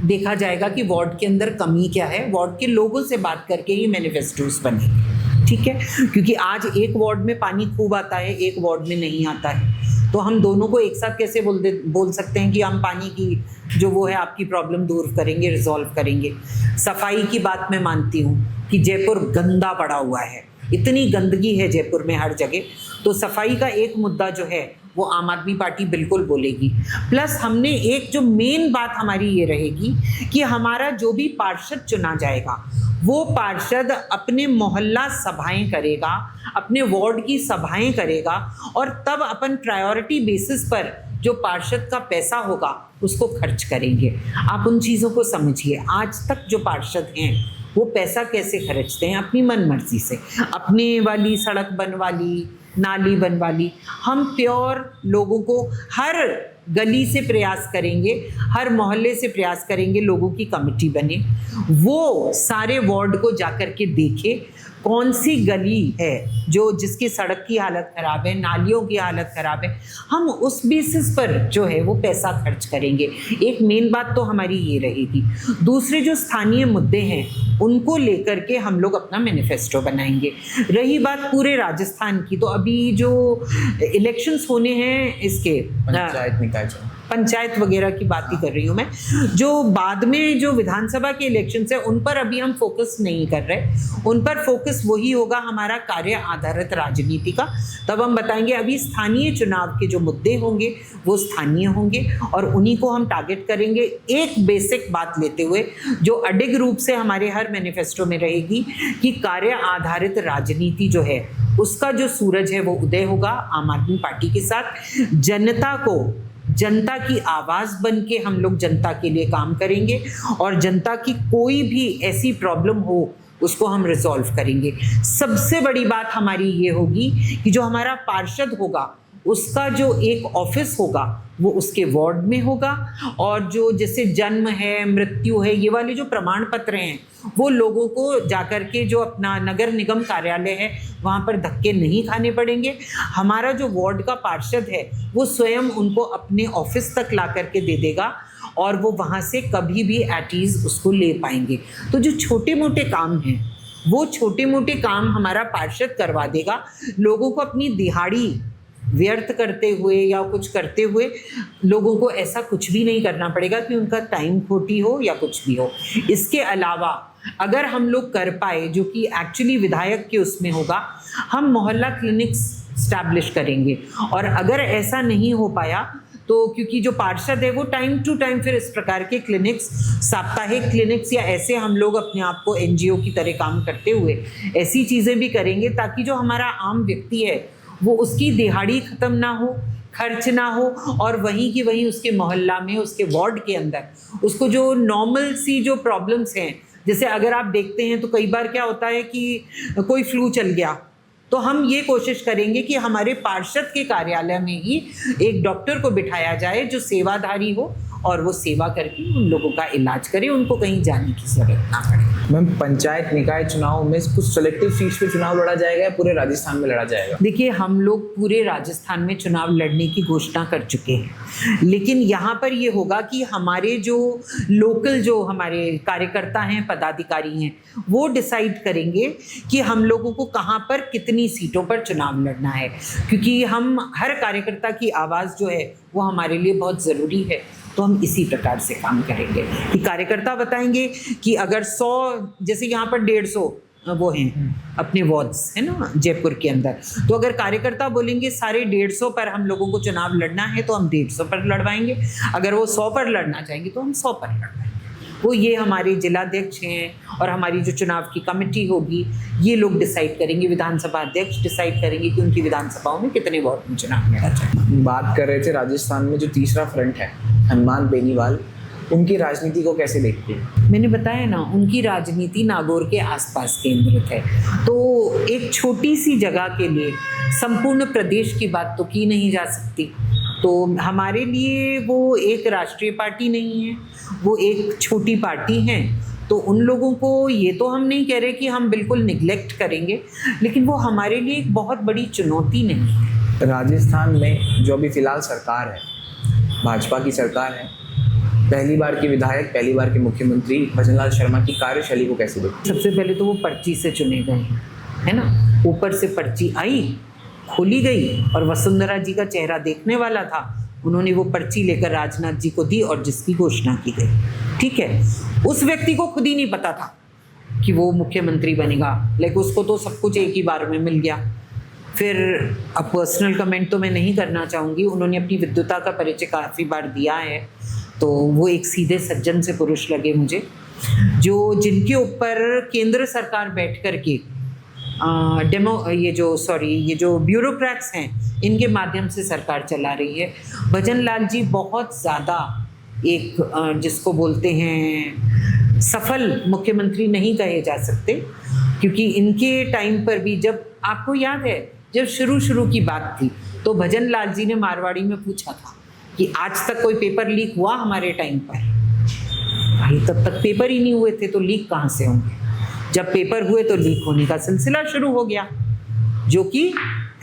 देखा जाएगा कि वार्ड के अंदर कमी क्या है, वार्ड के लोगों से बात करके ही मैनिफेस्टोस बनेंगे, ठीक है। क्योंकि आज एक वार्ड में पानी खूब आता है, एक वार्ड में नहीं आता है, तो हम दोनों को एक साथ कैसे बोल सकते हैं कि हम पानी की जो वो है आपकी प्रॉब्लम दूर करेंगे, रिजॉल्व करेंगे। सफाई की बात मैं मानती हूँ कि जयपुर गंदा पड़ा हुआ है, इतनी गंदगी है जयपुर में हर जगह, तो सफाई का एक मुद्दा जो है वो आम आदमी पार्टी बिल्कुल बोलेगी। प्लस हमने एक जो मेन बात हमारी ये रहेगी कि हमारा जो भी पार्षद चुना जाएगा वो पार्षद अपने मोहल्ला सभाएं करेगा, अपने वार्ड की सभाएं करेगा, और तब अपन प्रायोरिटी बेसिस पर जो पार्षद का पैसा होगा उसको खर्च करेंगे। आप उन चीज़ों को समझिए। आज तक जो पार्षद हैं वो पैसा कैसे खर्चते हैं, अपनी मन मर्जी से, अपने वाली सड़क बनवा ली, नाली बनवा ली। हम प्योर लोगों को हर गली से प्रयास करेंगे, हर मोहल्ले से प्रयास करेंगे, लोगों की कमेटी बने, वो सारे वार्ड को जाकर के देखे कौन सी गली है जो जिसकी सड़क की हालत ख़राब है, नालियों की हालत ख़राब है, हम उस बेसिस पर जो है वो पैसा खर्च करेंगे। एक मेन बात तो हमारी ये रहेगी। दूसरे जो स्थानीय मुद्दे हैं उनको लेकर के हम लोग अपना मैनिफेस्टो बनाएंगे। रही बात पूरे राजस्थान की, तो अभी जो इलेक्शंस होने हैं इसके पंचायत निकाय पंचायत वगैरह की बात ही कर रही हूँ मैं, जो बाद में जो विधानसभा के इलेक्शंस है उन पर अभी हम फोकस नहीं कर रहे। उन पर फोकस वही होगा हमारा कार्य आधारित राजनीति का, तब हम बताएंगे। अभी स्थानीय चुनाव के जो मुद्दे होंगे वो स्थानीय होंगे और उन्हीं को हम टारगेट करेंगे। एक बेसिक बात लेते हुए जो अडिग रूप से हमारे हर मैनिफेस्टो में रहेगी कि कार्य आधारित राजनीति जो है उसका जो सूरज है वो उदय होगा आम आदमी पार्टी के साथ। जनता को, जनता की आवाज़ बन के हम लोग जनता के लिए काम करेंगे और जनता की कोई भी ऐसी प्रॉब्लम हो उसको हम रिजॉल्व करेंगे। सबसे बड़ी बात हमारी ये होगी कि जो हमारा पार्षद होगा उसका जो एक ऑफिस होगा वो उसके वार्ड में होगा, और जो जैसे जन्म है, मृत्यु है, ये वाले जो प्रमाण पत्र हैं वो लोगों को जाकर के जो अपना नगर निगम कार्यालय है वहाँ पर धक्के नहीं खाने पड़ेंगे। हमारा जो वार्ड का पार्षद है वो स्वयं उनको अपने ऑफिस तक ला करके दे देगा और वो वहाँ से कभी भी एट ईज़ उसको ले पाएंगे। तो जो छोटे मोटे काम हैं वो छोटे मोटे काम हमारा पार्षद करवा देगा। लोगों को अपनी दिहाड़ी व्यर्थ करते हुए या कुछ करते हुए लोगों को ऐसा कुछ भी नहीं करना पड़ेगा कि उनका टाइम खोटी हो या कुछ भी हो। इसके अलावा अगर हम लोग कर पाए, जो कि एक्चुअली विधायक के उसमें होगा, हम मोहल्ला क्लिनिक्स स्टैब्लिश करेंगे। और अगर ऐसा नहीं हो पाया तो क्योंकि जो पार्षद है वो टाइम टू टाइम फिर इस प्रकार के क्लिनिक्स, साप्ताहिक क्लिनिक्स या ऐसे हम लोग अपने आप को एनजीओ की तरह काम करते हुए ऐसी चीज़ें भी करेंगे ताकि जो हमारा आम व्यक्ति है वो उसकी दिहाड़ी ख़त्म ना हो, खर्च ना हो, और वहीं की वहीं उसके मोहल्ला में, उसके वार्ड के अंदर उसको जो नॉर्मल सी जो प्रॉब्लम्स हैं, जैसे अगर आप देखते हैं तो कई बार क्या होता है कि कोई फ्लू चल गया, तो हम ये कोशिश करेंगे कि हमारे पार्षद के कार्यालय में ही एक डॉक्टर को बिठाया जाए जो सेवाधारी हो और वो सेवा करके उन लोगों का इलाज करे, उनको कहीं जाने की जरूरत ना पड़े। मैम, पंचायत निकाय चुनाव में कुछ सेलेक्टिव सीट्स पे चुनाव लड़ा जाएगा या पूरे राजस्थान में लड़ा जाएगा? देखिए, हम लोग पूरे राजस्थान में चुनाव लड़ने की घोषणा कर चुके हैं, लेकिन यहाँ पर ये होगा कि हमारे जो लोकल जो हमारे कार्यकर्ता हैं, पदाधिकारी हैं, वो डिसाइड करेंगे कि हम लोगों को कहाँ पर कितनी सीटों पर चुनाव लड़ना है, क्योंकि हम हर कार्यकर्ता की आवाज़ जो है वो हमारे लिए बहुत ज़रूरी है। तो हम इसी प्रकार से काम करेंगे कि कार्यकर्ता बताएंगे कि अगर 100, जैसे यहाँ पर 150 वो हैं अपने वार्ड्स है ना जयपुर के अंदर, तो अगर कार्यकर्ता बोलेंगे सारे 150 पर हम लोगों को चुनाव लड़ना है तो हम 150 पर लड़वाएंगे, अगर वो 100 पर लड़ना चाहेंगे तो हम 100 पर लड़वाएंगे। वो ये हमारे जिलाध्यक्ष हैं और हमारी जो चुनाव की कमेटी होगी ये लोग डिसाइड करेंगे, विधानसभा अध्यक्ष डिसाइड करेंगे कि उनकी विधानसभाओं में कितने वार्ड में चुनाव लड़ा जाए। बात कर रहे थे राजस्थान में जो तीसरा फ्रंट है, हनुमान बेनीवाल, उनकी राजनीति को कैसे देखते हैं? मैंने बताया ना, उनकी राजनीति नागौर के आसपास केंद्रित है, तो एक छोटी सी जगह के लिए संपूर्ण प्रदेश की बात तो की नहीं जा सकती। तो हमारे लिए वो एक राष्ट्रीय पार्टी नहीं है, वो एक छोटी पार्टी है। तो उन लोगों को ये तो हम नहीं कह रहे कि हम बिल्कुल निगलेक्ट करेंगे, लेकिन वो हमारे लिए एक बहुत बड़ी चुनौती नहीं है। राजस्थान में जो अभी फिलहाल सरकार है, भाजपा की सरकार है, पहली बार के विधायक, पहली बार के मुख्यमंत्री भजनलाल शर्मा की कार्यशैली को कैसे देखते? सबसे पहले तो वो पर्ची से चुने गए हैं, है ना। ऊपर से पर्ची आई, खोली गई और वसुंधरा जी का चेहरा देखने वाला था, उन्होंने वो पर्ची लेकर राजनाथ जी को दी और जिसकी घोषणा की गई, ठीक है। उस व्यक्ति को खुद ही नहीं पता था कि वो मुख्यमंत्री बनेगा, लेकिन उसको तो सब कुछ एक ही बार में मिल गया। फिर अब पर्सनल कमेंट तो मैं नहीं करना चाहूँगी, उन्होंने अपनी विद्वता का परिचय काफ़ी बार दिया है, तो वो एक सीधे सज्जन से पुरुष लगे मुझे, जो जिनके ऊपर केंद्र सरकार बैठ कर के ये जो ब्यूरोक्रेट्स हैं इनके माध्यम से सरकार चला रही है। भजनलाल जी बहुत ज़्यादा एक जिसको बोलते हैं सफल मुख्यमंत्री नहीं कहे जा सकते, क्योंकि इनके टाइम पर भी, जब आपको याद है जब शुरू की बात थी तो भजनलाल जी ने मारवाड़ी में पूछा था कि आज तक कोई पेपर लीक हुआ हमारे टाइम पर? भाई तब तक पेपर ही नहीं हुए थे तो लीक कहाँ से होंगे। जब पेपर हुए तो लीक होने का सिलसिला शुरू हो गया, जो कि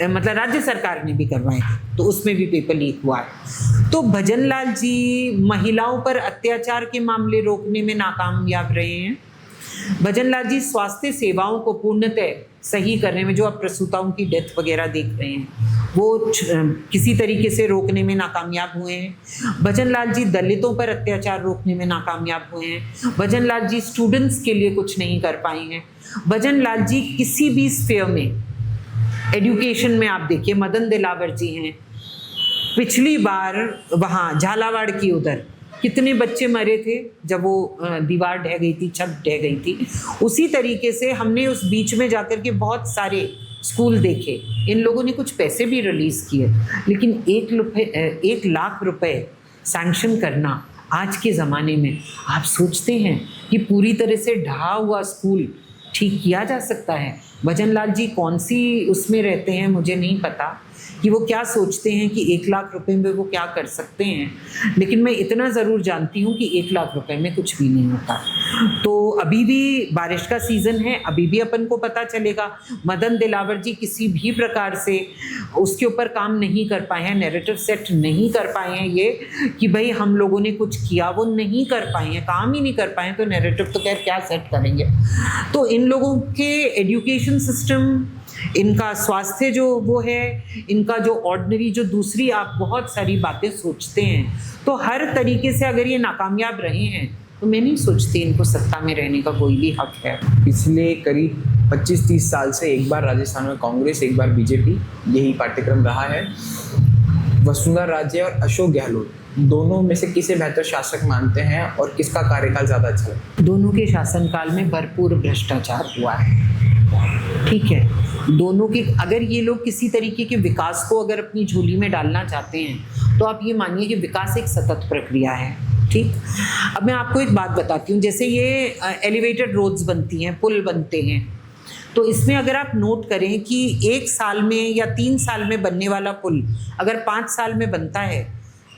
मतलब राज्य सरकार ने भी करवाए थे, तो उसमें भी पेपर लीक हुआ है। तो भजनलाल जी महिलाओं पर अत्याचार के मामले रोकने में नाकामयाब रहे हैं। भजनलाल जी स्वास्थ्य सेवाओं को पूर्णतः सही करने में, जो आप प्रसूताओं की डेथ वगैरह देख रहे हैं, वो किसी तरीके से रोकने में नाकामयाब हुए हैं। भजनलाल जी दलितों पर अत्याचार रोकने में नाकामयाब हुए हैं। भजनलाल जी स्टूडेंट्स के लिए कुछ नहीं कर पाए हैं। भजनलाल जी किसी भी स्फीयर में, एजुकेशन में आप देखिए मदन दिलावर जी हैं, पिछली बार वहाँ झालावाड़ की उधर कितने बच्चे मरे थे जब वो दीवार ढह गई थी, छत ढह गई थी। उसी तरीके से हमने उस बीच में जाकर के बहुत सारे स्कूल देखे, इन लोगों ने कुछ पैसे भी रिलीज़ किए, लेकिन 1 लाख रुपए सैंक्शन करना आज के ज़माने में, आप सोचते हैं कि पूरी तरह से ढहा हुआ स्कूल ठीक किया जा सकता है? भजनलाल जी कौन सी उसमें रहते हैं मुझे नहीं पता कि वो क्या सोचते हैं कि 1 लाख रुपए में वो क्या कर सकते हैं, लेकिन मैं इतना ज़रूर जानती हूँ कि 1 लाख रुपए में कुछ भी नहीं होता। तो अभी भी बारिश का सीज़न है, अभी भी अपन को पता चलेगा। मदन दिलावर जी किसी भी प्रकार से उसके ऊपर काम नहीं कर पाए हैं, नैरेटिव सेट नहीं कर पाए हैं, ये कि भाई हम लोगों ने कुछ किया, वो नहीं कर पाए हैं, काम ही नहीं कर पाए हैं, तो नैरेटिव तो खैर क्या सेट करेंगे। तो इन लोगों के एजुकेशन सिस्टम इनका स्वास्थ्य जो वो है, इनका जो ऑर्डिनरी जो दूसरी आप बहुत सारी बातें सोचते हैं, तो हर तरीके से अगर ये नाकामयाब रहे हैं तो मैं नहीं सोचती इनको सत्ता में रहने का कोई भी हक है। पिछले करीब 25-30 साल से एक बार राजस्थान में कांग्रेस, एक बार बीजेपी, यही पाठ्यक्रम रहा है। वसुंधरा राजे और अशोक गहलोत दोनों में से किसे बेहतर शासक मानते हैं और किसका कार्यकाल ज़्यादा अच्छा है? दोनों के शासनकाल में भरपूर भ्रष्टाचार हुआ है, ठीक है। दोनों के, अगर ये लोग किसी तरीके के विकास को अगर अपनी झोली में डालना चाहते हैं तो आप ये मानिए कि विकास एक सतत प्रक्रिया है, ठीक। अब मैं आपको एक बात बताती हूँ, जैसे ये एलिवेटेड रोड्स बनती हैं, पुल बनते हैं, तो इसमें अगर आप नोट करें कि 1 साल में या 3 साल में बनने वाला पुल अगर 5 साल में बनता है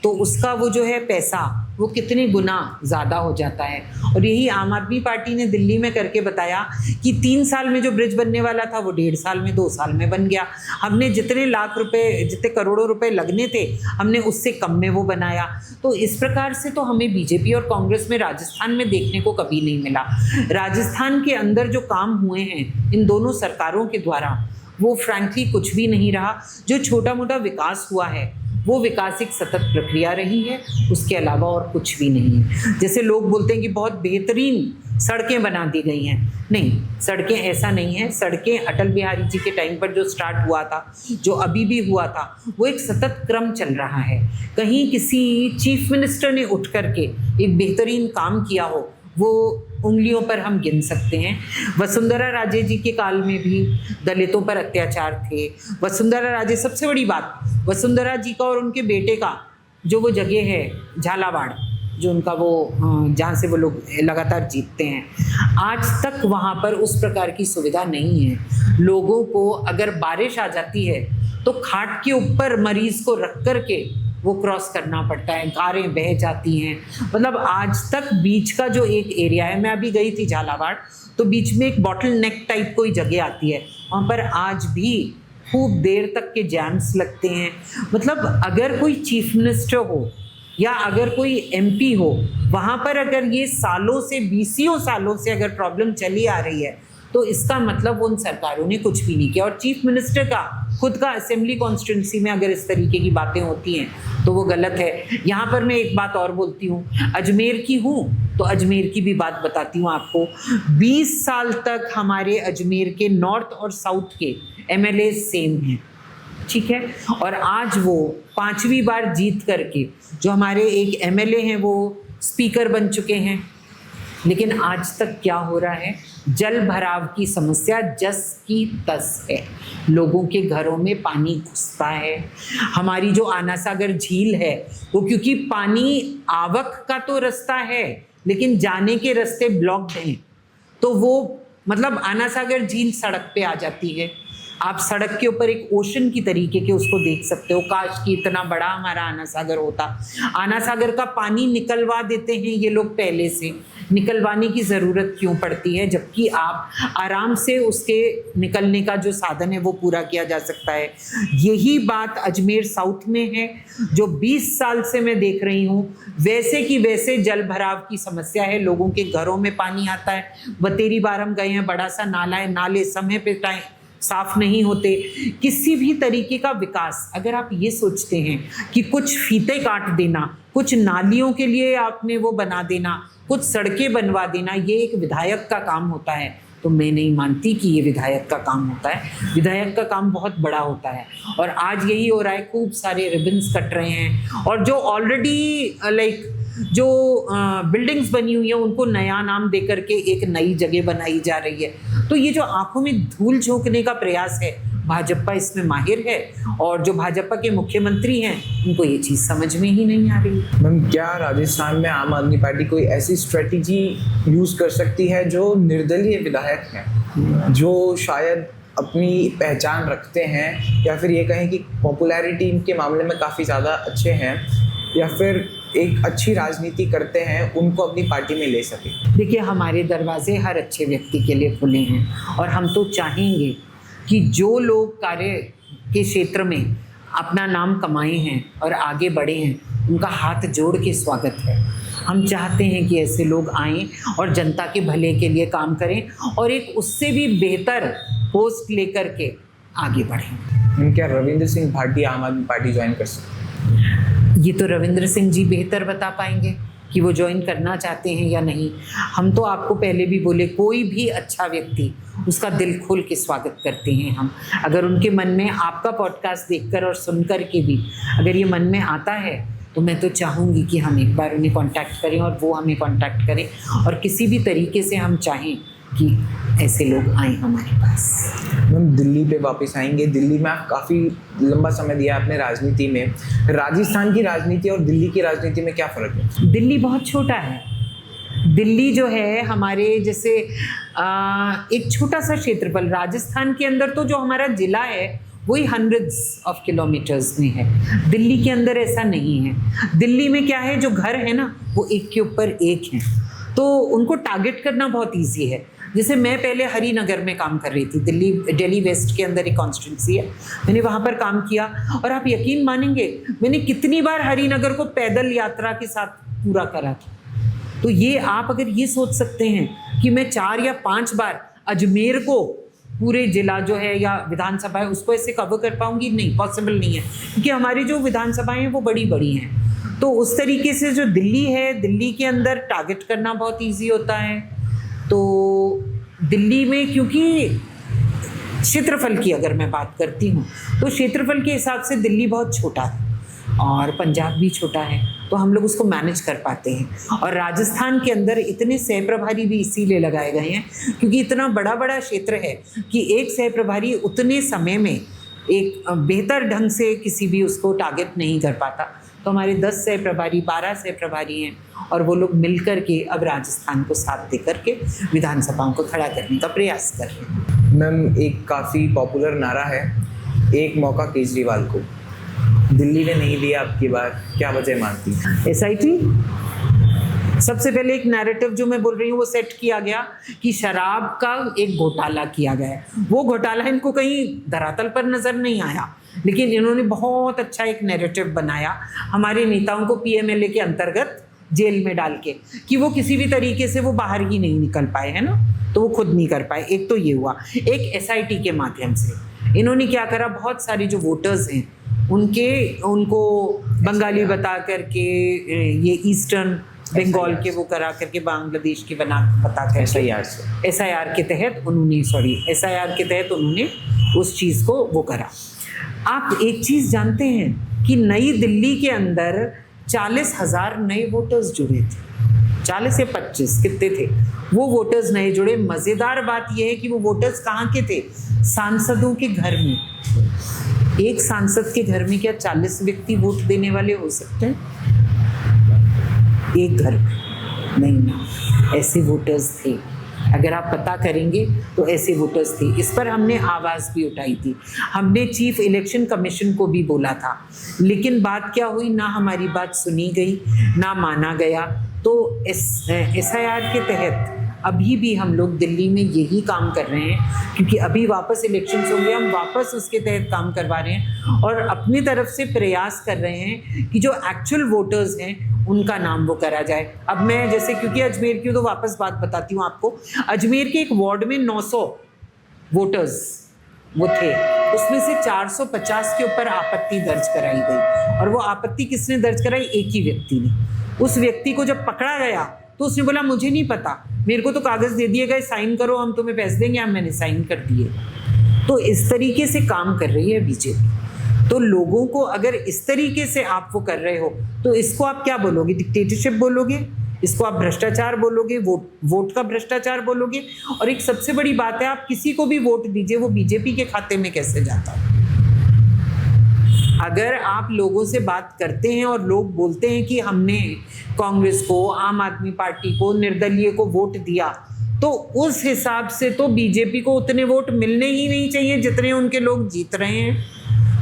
तो उसका वो जो है पैसा वो कितने गुना ज़्यादा हो जाता है। और यही आम आदमी पार्टी ने दिल्ली में करके बताया कि 3 साल में जो ब्रिज बनने वाला था वो 1.5 साल में, 2 साल में बन गया। हमने जितने लाख रुपए, जितने करोड़ों रुपए लगने थे, हमने उससे कम में वो बनाया। तो इस प्रकार से तो हमें बीजेपी और कांग्रेस में राजस्थान में देखने को कभी नहीं मिला। राजस्थान के अंदर जो काम हुए हैं इन दोनों सरकारों के द्वारा, वो फ्रैंकली कुछ भी नहीं रहा। जो छोटा मोटा विकास हुआ है वो विकास एक सतत प्रक्रिया रही है, उसके अलावा और कुछ भी नहीं है। जैसे लोग बोलते हैं कि बहुत बेहतरीन सड़कें बना दी गई हैं, नहीं, सड़कें ऐसा नहीं है। सड़कें अटल बिहारी जी के टाइम पर जो स्टार्ट हुआ था, जो अभी भी हुआ था, वो एक सतत क्रम चल रहा है। कहीं किसी चीफ मिनिस्टर ने उठ करके एक बेहतरीन काम किया हो, वो उंगलियों पर हम गिन सकते हैं। वसुंधरा राजे जी के काल में भी दलितों पर अत्याचार थे। वसुंधरा राजे, सबसे बड़ी बात, वसुंधरा जी का और उनके बेटे का जो वो जगह है झालावाड़, जो उनका वो जहाँ से वो लोग लगातार जीतते हैं, आज तक वहाँ पर उस प्रकार की सुविधा नहीं है। लोगों को अगर बारिश आ जाती है तो खाट के ऊपर मरीज को रख करके वो क्रॉस करना पड़ता है, कारें बह जाती हैं। मतलब आज तक बीच का जो एक एरिया है, मैं अभी गई थी झालावाड़, तो बीच में एक बॉटल नेक टाइप कोई जगह आती है, वहाँ पर आज भी खूब देर तक के जैम्स लगते हैं। मतलब अगर कोई चीफ मिनिस्टर हो या अगर कोई एमपी हो, वहाँ पर अगर ये सालों से, 20 सालों से अगर प्रॉब्लम चली आ रही है, तो इसका मतलब उन सरकारों ने कुछ भी नहीं किया। और चीफ मिनिस्टर का खुद का असेंबली कॉन्स्टिट्यूंसी में अगर इस तरीके की बातें होती हैं तो वो गलत है। यहाँ पर मैं एक बात और बोलती हूँ, अजमेर की हूँ तो अजमेर की भी बात बताती हूँ आपको। 20 साल तक हमारे अजमेर के नॉर्थ और साउथ के एमएलए सेम हैं, ठीक है। और आज वो 5वीं बार जीत करके जो हमारे एक एमएलए हैं वो स्पीकर बन चुके हैं। लेकिन आज तक क्या हो रहा है, जल भराव की समस्या जस की तस है। लोगों के घरों में पानी घुसता है। हमारी जो आना सागर झील है वो, क्योंकि पानी आवक का तो रास्ता है लेकिन जाने के रास्ते ब्लॉक्ड हैं, तो वो मतलब आना सागर झील सड़क पे आ जाती है। आप सड़क के ऊपर एक ओशन की तरीके के उसको देख सकते हो। काश कि इतना बड़ा हमारा आना सागर होता। आना सागर का पानी निकलवा देते हैं ये लोग पहले से। निकलवाने की ज़रूरत क्यों पड़ती है, जबकि आप आराम से उसके निकलने का जो साधन है वो पूरा किया जा सकता है। यही बात अजमेर साउथ में है, जो 20 साल से मैं देख रही हूँ। वैसे की वैसे जल भराव की समस्या है, लोगों के घरों में पानी आता है। बतेरी बार हम गए हैं, बड़ा सा नाला है, नाले समय पे साफ नहीं होते। किसी भी तरीके का विकास, अगर आप ये सोचते हैं कि कुछ फीते काट देना, कुछ नालियों के लिए आपने वो बना देना, कुछ सड़कें बनवा देना, ये एक विधायक का काम होता है, तो मैं नहीं मानती कि ये विधायक का काम होता है। विधायक का काम बहुत बड़ा होता है। और आज यही हो रहा है, खूब सारे रिबन्स कट रहे हैं। और जो ऑलरेडी जो बिल्डिंग्स बनी हुई हैं उनको नया नाम दे करके एक नई जगह बनाई जा रही है। तो ये जो आंखों में धूल झोंकने का प्रयास है, भाजपा इसमें माहिर है। और जो भाजपा के मुख्यमंत्री हैं उनको ये चीज़ समझ में ही नहीं आ रही। मैम, क्या राजस्थान में आम आदमी पार्टी कोई ऐसी स्ट्रेटजी यूज़ कर सकती है जो निर्दलीय विधायक हैं, जो शायद अपनी पहचान रखते हैं, या फिर ये कहें कि पॉपुलैरिटी के मामले में काफ़ी ज़्यादा अच्छे हैं, या फिर एक अच्छी राजनीति करते हैं, उनको अपनी पार्टी में ले सके? देखिए, हमारे दरवाजे हर अच्छे व्यक्ति के लिए खुले हैं और हम तो चाहेंगे कि जो लोग कार्य के क्षेत्र में अपना नाम कमाए हैं और आगे बढ़े हैं, उनका हाथ जोड़ के स्वागत है। हम चाहते हैं कि ऐसे लोग आएं और जनता के भले के लिए काम करें और एक उससे भी बेहतर पोस्ट लेकर के आगे बढ़ें। क्या रविंद्र सिंह भाटिया आम आदमी पार्टी ज्वाइन कर सकते? ये तो रविंद्र सिंह जी बेहतर बता पाएंगे कि वो ज्वाइन करना चाहते हैं या नहीं। हम तो आपको पहले भी बोले, कोई भी अच्छा व्यक्ति उसका दिल खोल के स्वागत करते हैं हम। अगर उनके मन में आपका पॉडकास्ट देखकर और सुनकर के भी अगर ये मन में आता है तो मैं तो चाहूँगी कि हम एक बार उन्हें कांटेक्ट करें और वो हमें कांटेक्ट करें, और किसी भी तरीके से हम चाहें कि ऐसे लोग आएँ हमारे पास। मैम, दिल्ली पे वापस आएंगे। दिल्ली में आप काफ़ी लंबा समय दिया आपने राजनीति में। राजस्थान की राजनीति और दिल्ली की राजनीति में क्या फ़र्क है? दिल्ली बहुत छोटा है। दिल्ली जो है हमारे जैसे एक छोटा सा क्षेत्रफल, राजस्थान के अंदर तो जो हमारा जिला है वही हंड्रेड्स ऑफ किलोमीटर्स में है। दिल्ली के अंदर ऐसा नहीं है। दिल्ली में क्या है, जो घर है ना वो एक के ऊपर एक हैं, तो उनको टारगेट करना बहुत ईजी है। जैसे मैं पहले हरिनगर में काम कर रही थी, दिल्ली वेस्ट के अंदर एक कॉन्स्टिट्यूंसी है, मैंने वहाँ पर काम किया और आप यकीन मानेंगे मैंने कितनी बार हरिनगर को पैदल यात्रा के साथ पूरा करा था। तो ये आप अगर ये सोच सकते हैं कि मैं 4 या 5 बार अजमेर को पूरे जिला जो है या विधानसभा है उसको ऐसे कवर कर पाऊंगी, नहीं, पॉसिबल नहीं है, क्योंकि हमारी जो विधानसभाएं हैं वो बड़ी बड़ी हैं। तो उस तरीके से जो दिल्ली है, दिल्ली के अंदर टारगेट करना बहुत ईजी होता है। तो दिल्ली में क्योंकि क्षेत्रफल की अगर मैं बात करती हूँ तो क्षेत्रफल के हिसाब से दिल्ली बहुत छोटा है और पंजाब भी छोटा है, तो हम लोग उसको मैनेज कर पाते हैं। और राजस्थान के अंदर इतने सह प्रभारी भी इसीलिए लगाए गए हैं क्योंकि इतना बड़ा बड़ा क्षेत्र है कि एक सह प्रभारी उतने समय में एक बेहतर ढंग से किसी भी उसको टारगेट नहीं कर पाता। तो हमारे 10 सह प्रभारी, 12 सह प्रभारी हैं और वो लोग मिल कर के अब राजस्थान को साथ दे करके विधानसभाओं को खड़ा करने का प्रयास कर रहे हैं। मैम, एक काफ़ी पॉपुलर नारा है, एक मौका केजरीवाल को। दिल्ली ने नहीं दिया आपकी बार, क्या वजह मानती हैं? SIT सबसे पहले एक नैरेटिव जो मैं बोल रही हूँ वो सेट किया गया कि शराब का एक घोटाला किया गया है। वो घोटाला इनको कहीं धरातल पर नजर नहीं आया, लेकिन इन्होंने बहुत अच्छा एक नैरेटिव बनाया हमारे नेताओं को PMLA के अंतर्गत जेल में डाल के कि वो किसी भी तरीके से वो बाहर ही नहीं निकल पाए, है ना, तो वो खुद नहीं कर पाए। एक तो ये हुआ। एक SIT के माध्यम से इन्होंने क्या करा, बहुत सारे जो वोटर्स हैं उनको बंगाली बता करके, ये ईस्टर्न बंगाल के वो करा करके बांग्लादेश के बता कर SIR के तहत उन्होंने उस चीज़ को वो करा। आप एक चीज़ जानते हैं कि नई दिल्ली के अंदर 40,000 नए वोटर्स जुड़े थे, 40 या 25 कितने थे वो वोटर्स नए जुड़े। मज़ेदार बात यह है कि वो वोटर्स कहाँ के थे, सांसदों के घर में। एक सांसद के घर में क्या 40 व्यक्ति वोट देने वाले हो सकते हैं? एक घर में नहीं ना, ऐसे वोटर्स थे। अगर आप पता करेंगे तो ऐसे वोटर्स थे। इस पर हमने आवाज़ भी उठाई थी, हमने चीफ इलेक्शन कमीशन को भी बोला था, लेकिन बात क्या हुई, ना हमारी बात सुनी गई ना माना गया। तो SIR के तहत अभी भी हम लोग दिल्ली में यही काम कर रहे हैं, क्योंकि अभी वापस इलेक्शंस होंगे, हम वापस उसके तहत काम करवा रहे हैं और अपनी तरफ से प्रयास कर रहे हैं कि जो एक्चुअल वोटर्स हैं उनका नाम वो करा जाए। अब मैं जैसे, क्योंकि अजमेर की तो वापस बात बताती हूँ आपको, अजमेर के एक वार्ड में 900 वोटर्स वो थे, उसमें से 450 के ऊपर आपत्ति दर्ज कराई गई। और वो आपत्ति किसने दर्ज कराई? एक ही व्यक्ति ने। उस व्यक्ति को जब पकड़ा गया तो उसने बोला मुझे नहीं पता, मेरे को तो कागज़ दे दिए गए, साइन करो, हम तुम्हें पैसे देंगे, हम मैंने साइन कर दिए। तो इस तरीके से काम कर रही है बीजेपी। तो लोगों को अगर इस तरीके से आप वो कर रहे हो तो इसको आप क्या बोलोगे? डिक्टेटरशिप बोलोगे, इसको आप भ्रष्टाचार बोलोगे, वोट का भ्रष्टाचार बोलोगे। और एक सबसे बड़ी बात है, आप किसी को भी वोट दीजिए, वो बीजेपी के खाते में कैसे जाता है? अगर आप लोगों से बात करते हैं और लोग बोलते हैं कि हमने कांग्रेस को, आम आदमी पार्टी को, निर्दलीय को वोट दिया, तो उस हिसाब से तो बीजेपी को उतने वोट मिलने ही नहीं चाहिए जितने उनके लोग जीत रहे हैं।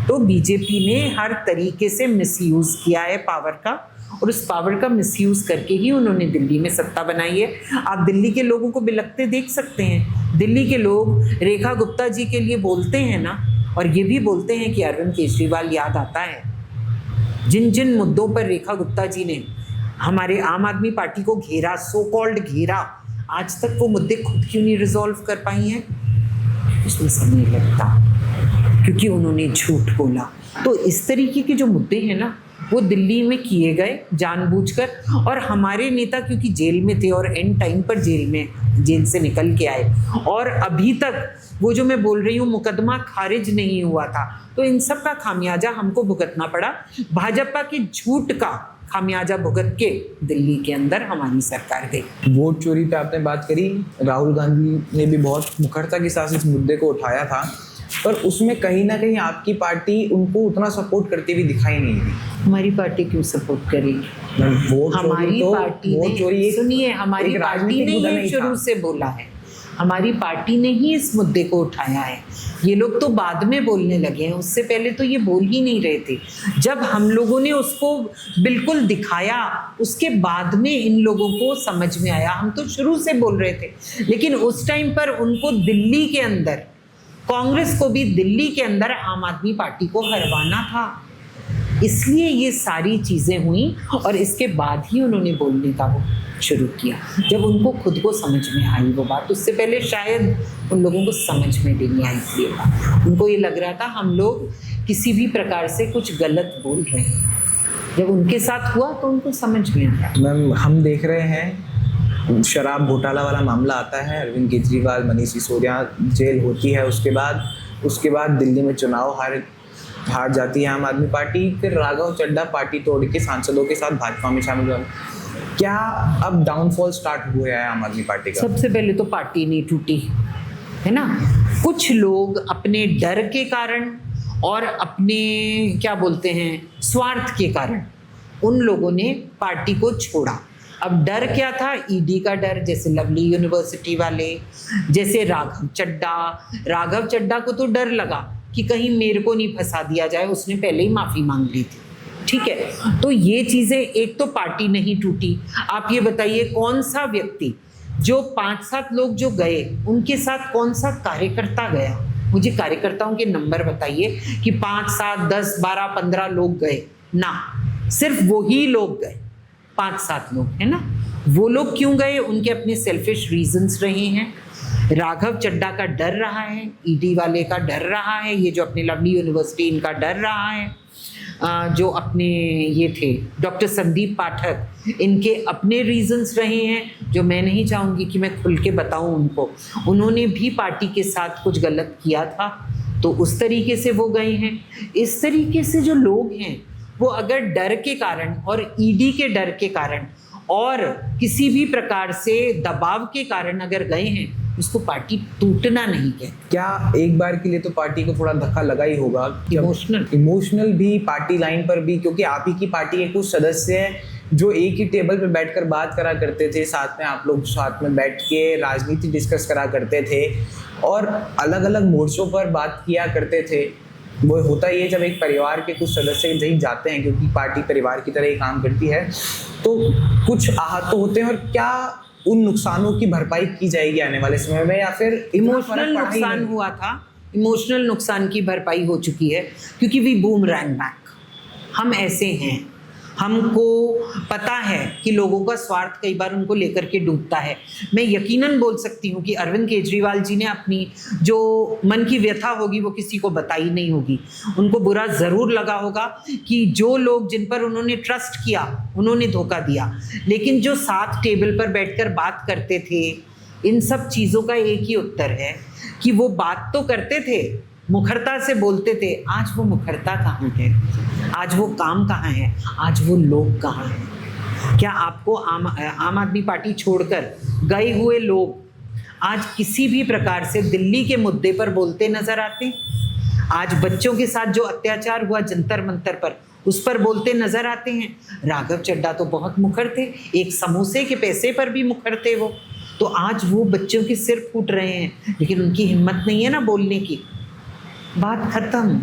तो बीजेपी ने हर तरीके से मिसयूज़ किया है पावर का, और उस पावर का मिसयूज़ करके ही उन्होंने दिल्ली में सत्ता बनाई है। आप दिल्ली के लोगों को बिलखते देख सकते हैं। दिल्ली के लोग रेखा गुप्ता जी के लिए बोलते हैं ना, और ये भी बोलते हैं कि अरविंद केजरीवाल याद आता है। जिन जिन मुद्दों पर रेखा गुप्ता जी ने हमारे आम आदमी पार्टी को घेरा, सो कॉल्ड घेरा, आज तक वो मुद्दे खुद क्यों नहीं रिजॉल्व कर पाई हैं? उसमें समय लगता। क्योंकि उन्होंने झूठ बोला। तो इस तरीके के जो मुद्दे हैं ना, वो दिल्ली में किए गए जानबूझकर, और हमारे नेता क्योंकि जेल में थे और एंड टाइम पर जेल से निकल के आए, और अभी तक वो जो मैं बोल रही हूँ मुकदमा खारिज नहीं हुआ था, तो इन सब का खामियाजा हमको भुगतना पड़ा। भाजपा के झूठ का खामियाजा भुगत के दिल्ली के अंदर हमारी सरकार गई। वोट चोरी पे आपने बात करी, राहुल गांधी ने भी बहुत मुखरता के साथ इस मुद्दे को उठाया था, पर उसमें कहीं ना कहीं आपकी पार्टी उनको उतना सपोर्ट करती हुई दिखाई नहीं दी। हमारी पार्टी क्यों सपोर्ट करेगी? हमारी पार्टी ने, सुनिए, हमारी पार्टी ने ये शुरू से बोला है, हमारी पार्टी ने ही इस मुद्दे को उठाया है। ये लोग तो बाद में बोलने लगे हैं, उससे पहले तो ये बोल ही नहीं रहे थे। जब हम लोगों ने उसको बिल्कुल दिखाया, उसके बाद में इन लोगों को समझ में आया। हम तो शुरू से बोल रहे थे, लेकिन उस टाइम पर उनको दिल्ली के अंदर, कांग्रेस को भी दिल्ली के अंदर आम आदमी पार्टी को हरवाना था, इसलिए ये सारी चीज़ें हुई, और इसके बाद ही उन्होंने बोलने का वो शुरू किया, जब उनको खुद को समझ में आई वो बात। उससे पहले शायद उन लोगों को समझ में भी नहीं आई थी ये बात। उनको ये लग रहा था हम लोग किसी भी प्रकार से कुछ गलत बोल रहे हैं। जब उनके साथ हुआ तो उनको समझ में आया। मैम, हम देख रहे हैं शराब घोटाला वाला मामला आता है, अरविंद केजरीवाल, मनीष सिसोदिया जेल होती है, उसके बाद दिल्ली में चुनाव हार जाती है आम आदमी पार्टी, फिर राघव चड्ढा पार्टी तोड़ के सांसदों के साथ भाजपा में शामिल हुआ। क्या अब डाउनफॉल स्टार्ट हुआ है आम आदमी पार्टी का? सबसे पहले तो पार्टी नहीं टूटी है ना। कुछ लोग अपने डर के कारण और अपने क्या बोलते हैं स्वार्थ के कारण उन लोगों ने पार्टी को छोड़ा। अब डर क्या था? ईडी का डर, जैसे लवली यूनिवर्सिटी वाले, जैसे राघव चड्ढा को तो डर लगा कि कहीं मेरे को नहीं फंसा दिया जाए, उसने पहले ही माफ़ी मांग ली थी। ठीक है, तो ये चीज़ें, एक तो पार्टी नहीं टूटी। आप ये बताइए कौन सा व्यक्ति, जो 5-7 लोग जो गए, उनके साथ कौन सा कार्यकर्ता गया? मुझे कार्यकर्ताओं के नंबर बताइए कि 5, 7, 10, 12, 15 लोग गए ना, सिर्फ वही लोग गए, 5-7 लोग, है ना। वो लोग क्यों गए? उनके अपने सेल्फिश रीजंस रहे हैं। राघव चड्ढा का डर रहा है, ईडी वाले का डर रहा है, ये जो अपने लवली यूनिवर्सिटी इनका डर रहा है, जो अपने ये थे डॉक्टर संदीप पाठक, इनके अपने रीजंस रहे हैं जो मैं नहीं चाहूँगी कि मैं खुल के बताऊँ उनको। उन्होंने भी पार्टी के साथ कुछ गलत किया था, तो उस तरीके से वो गए हैं। इस तरीके से जो लोग हैं वो अगर डर के कारण और ईडी के डर के कारण और किसी भी प्रकार से दबाव के कारण अगर गए हैं, उसको पार्टी टूटना नहीं कहते। क्या एक बार के लिए तो पार्टी को थोड़ा धक्का लगा ही होगा, इमोशनल भी, पार्टी लाइन पर भी, क्योंकि आप ही की पार्टी के कुछ सदस्य हैं जो एक ही टेबल पर बैठकर बात करा करते थे, साथ में आप लोग साथ में बैठ के राजनीति डिस्कस करा करते थे और अलग अलग मोर्चों पर बात किया करते थे। वो होता ही है जब एक परिवार के कुछ सदस्य कहीं जाते हैं, क्योंकि पार्टी परिवार की तरह ही काम करती है, तो कुछ आहत तो होते हैं। और क्या उन नुकसानों की भरपाई की जाएगी आने वाले समय में, या फिर इमोशनल नुकसान हुआ था? इमोशनल नुकसान की भरपाई हो चुकी है, क्योंकि वी बूमरैंग बैक। हम ऐसे हैं, हमको पता है कि लोगों का स्वार्थ कई बार उनको लेकर के डूबता है। मैं यकीनन बोल सकती हूँ कि अरविंद केजरीवाल जी ने अपनी जो मन की व्यथा होगी वो किसी को बताई नहीं होगी। उनको बुरा ज़रूर लगा होगा कि जो लोग जिन पर उन्होंने ट्रस्ट किया उन्होंने धोखा दिया, लेकिन जो साथ टेबल पर बैठकर बात करते थे, इन सब चीज़ों का एक ही उत्तर है कि वो बात तो करते थे, मुखरता से बोलते थे। आज वो मुखरता कहाँ है? आज वो काम कहाँ है? आज वो लोग कहाँ हैं? क्या आपको आम आदमी पार्टी छोड़कर गए हुए लोग आज किसी भी प्रकार से दिल्ली के मुद्दे पर बोलते नजर आते? आज बच्चों के साथ जो अत्याचार हुआ जंतर मंतर पर, उस पर बोलते नजर आते हैं? राघव चड्ढा तो बहुत मुखर थे, एक समोसे के पैसे पर भी मुखर थे वो। तो आज वो बच्चों के सिर फूट रहे हैं, लेकिन उनकी हिम्मत नहीं है ना बोलने की। बात खत्म।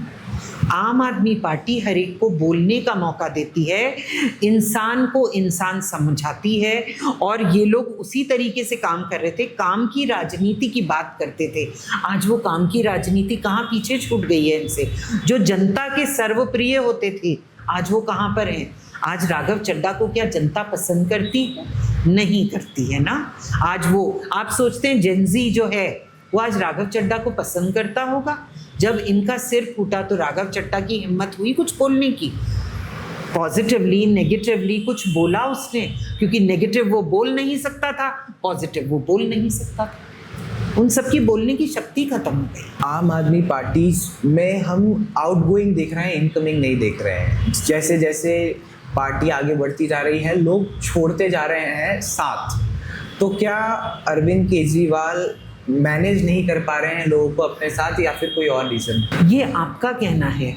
आम आदमी पार्टी हर एक को बोलने का मौका देती है, इंसान को इंसान समझाती है, और ये लोग उसी तरीके से काम कर रहे थे। काम की राजनीति की बात करते थे, आज वो काम की राजनीति कहाँ पीछे छूट गई है इनसे। जो जनता के सर्वप्रिय होते थे, आज वो कहाँ पर हैं? आज राघव चड्ढा को क्या जनता पसंद करती? नहीं करती है ना। आज वो, आप सोचते हैं जेनजी जो है वो आज राघव चड्ढा को पसंद करता होगा? जब इनका सिर फूटा तो राघव चड्ढा की हिम्मत हुई कुछ बोलने की? पॉजिटिवली नेगेटिवली कुछ बोला उसने? क्योंकि नेगेटिव वो बोल नहीं सकता था, पॉजिटिव वो बोल नहीं सकता था। उन सबकी बोलने की शक्ति खत्म हो गई। आम आदमी पार्टी में हम आउटगोइंग देख रहे हैं, इनकमिंग नहीं देख रहे हैं। जैसे जैसे पार्टी आगे बढ़ती जा रही है, लोग छोड़ते जा रहे हैं साथ। तो क्या अरविंद केजरीवाल मैनेज नहीं कर पा रहे हैं लोगों को अपने साथ, या फिर कोई और रीज़न? ये आपका कहना है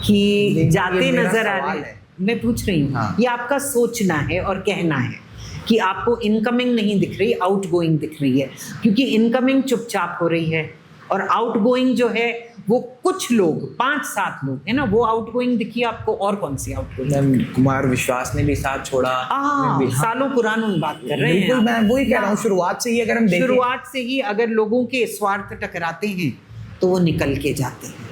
कि जाते नजर आ रहे हैं। मैं पूछ रही हूँ, हाँ। ये आपका सोचना है और कहना है कि आपको इनकमिंग नहीं दिख रही, आउटगोइंग दिख रही है, क्योंकि इनकमिंग चुपचाप हो रही है और आउटगोइंग जो है वो कुछ लोग 5-7 लोग है ना, वो आउटगोइंग दिखी आपको। और कौन सी आउटगोइंग? कुमार विश्वास ने भी साथ छोड़ा। हाँ। सालों पुरानी बात कर रहे हैं। बिल्कुल, मैं वही कह रहा हूँ, शुरुआत से ही अगर हम देखें, शुरुआत से ही अगर लोगों के स्वार्थ टकराते हैं तो वो निकल के जाते हैं।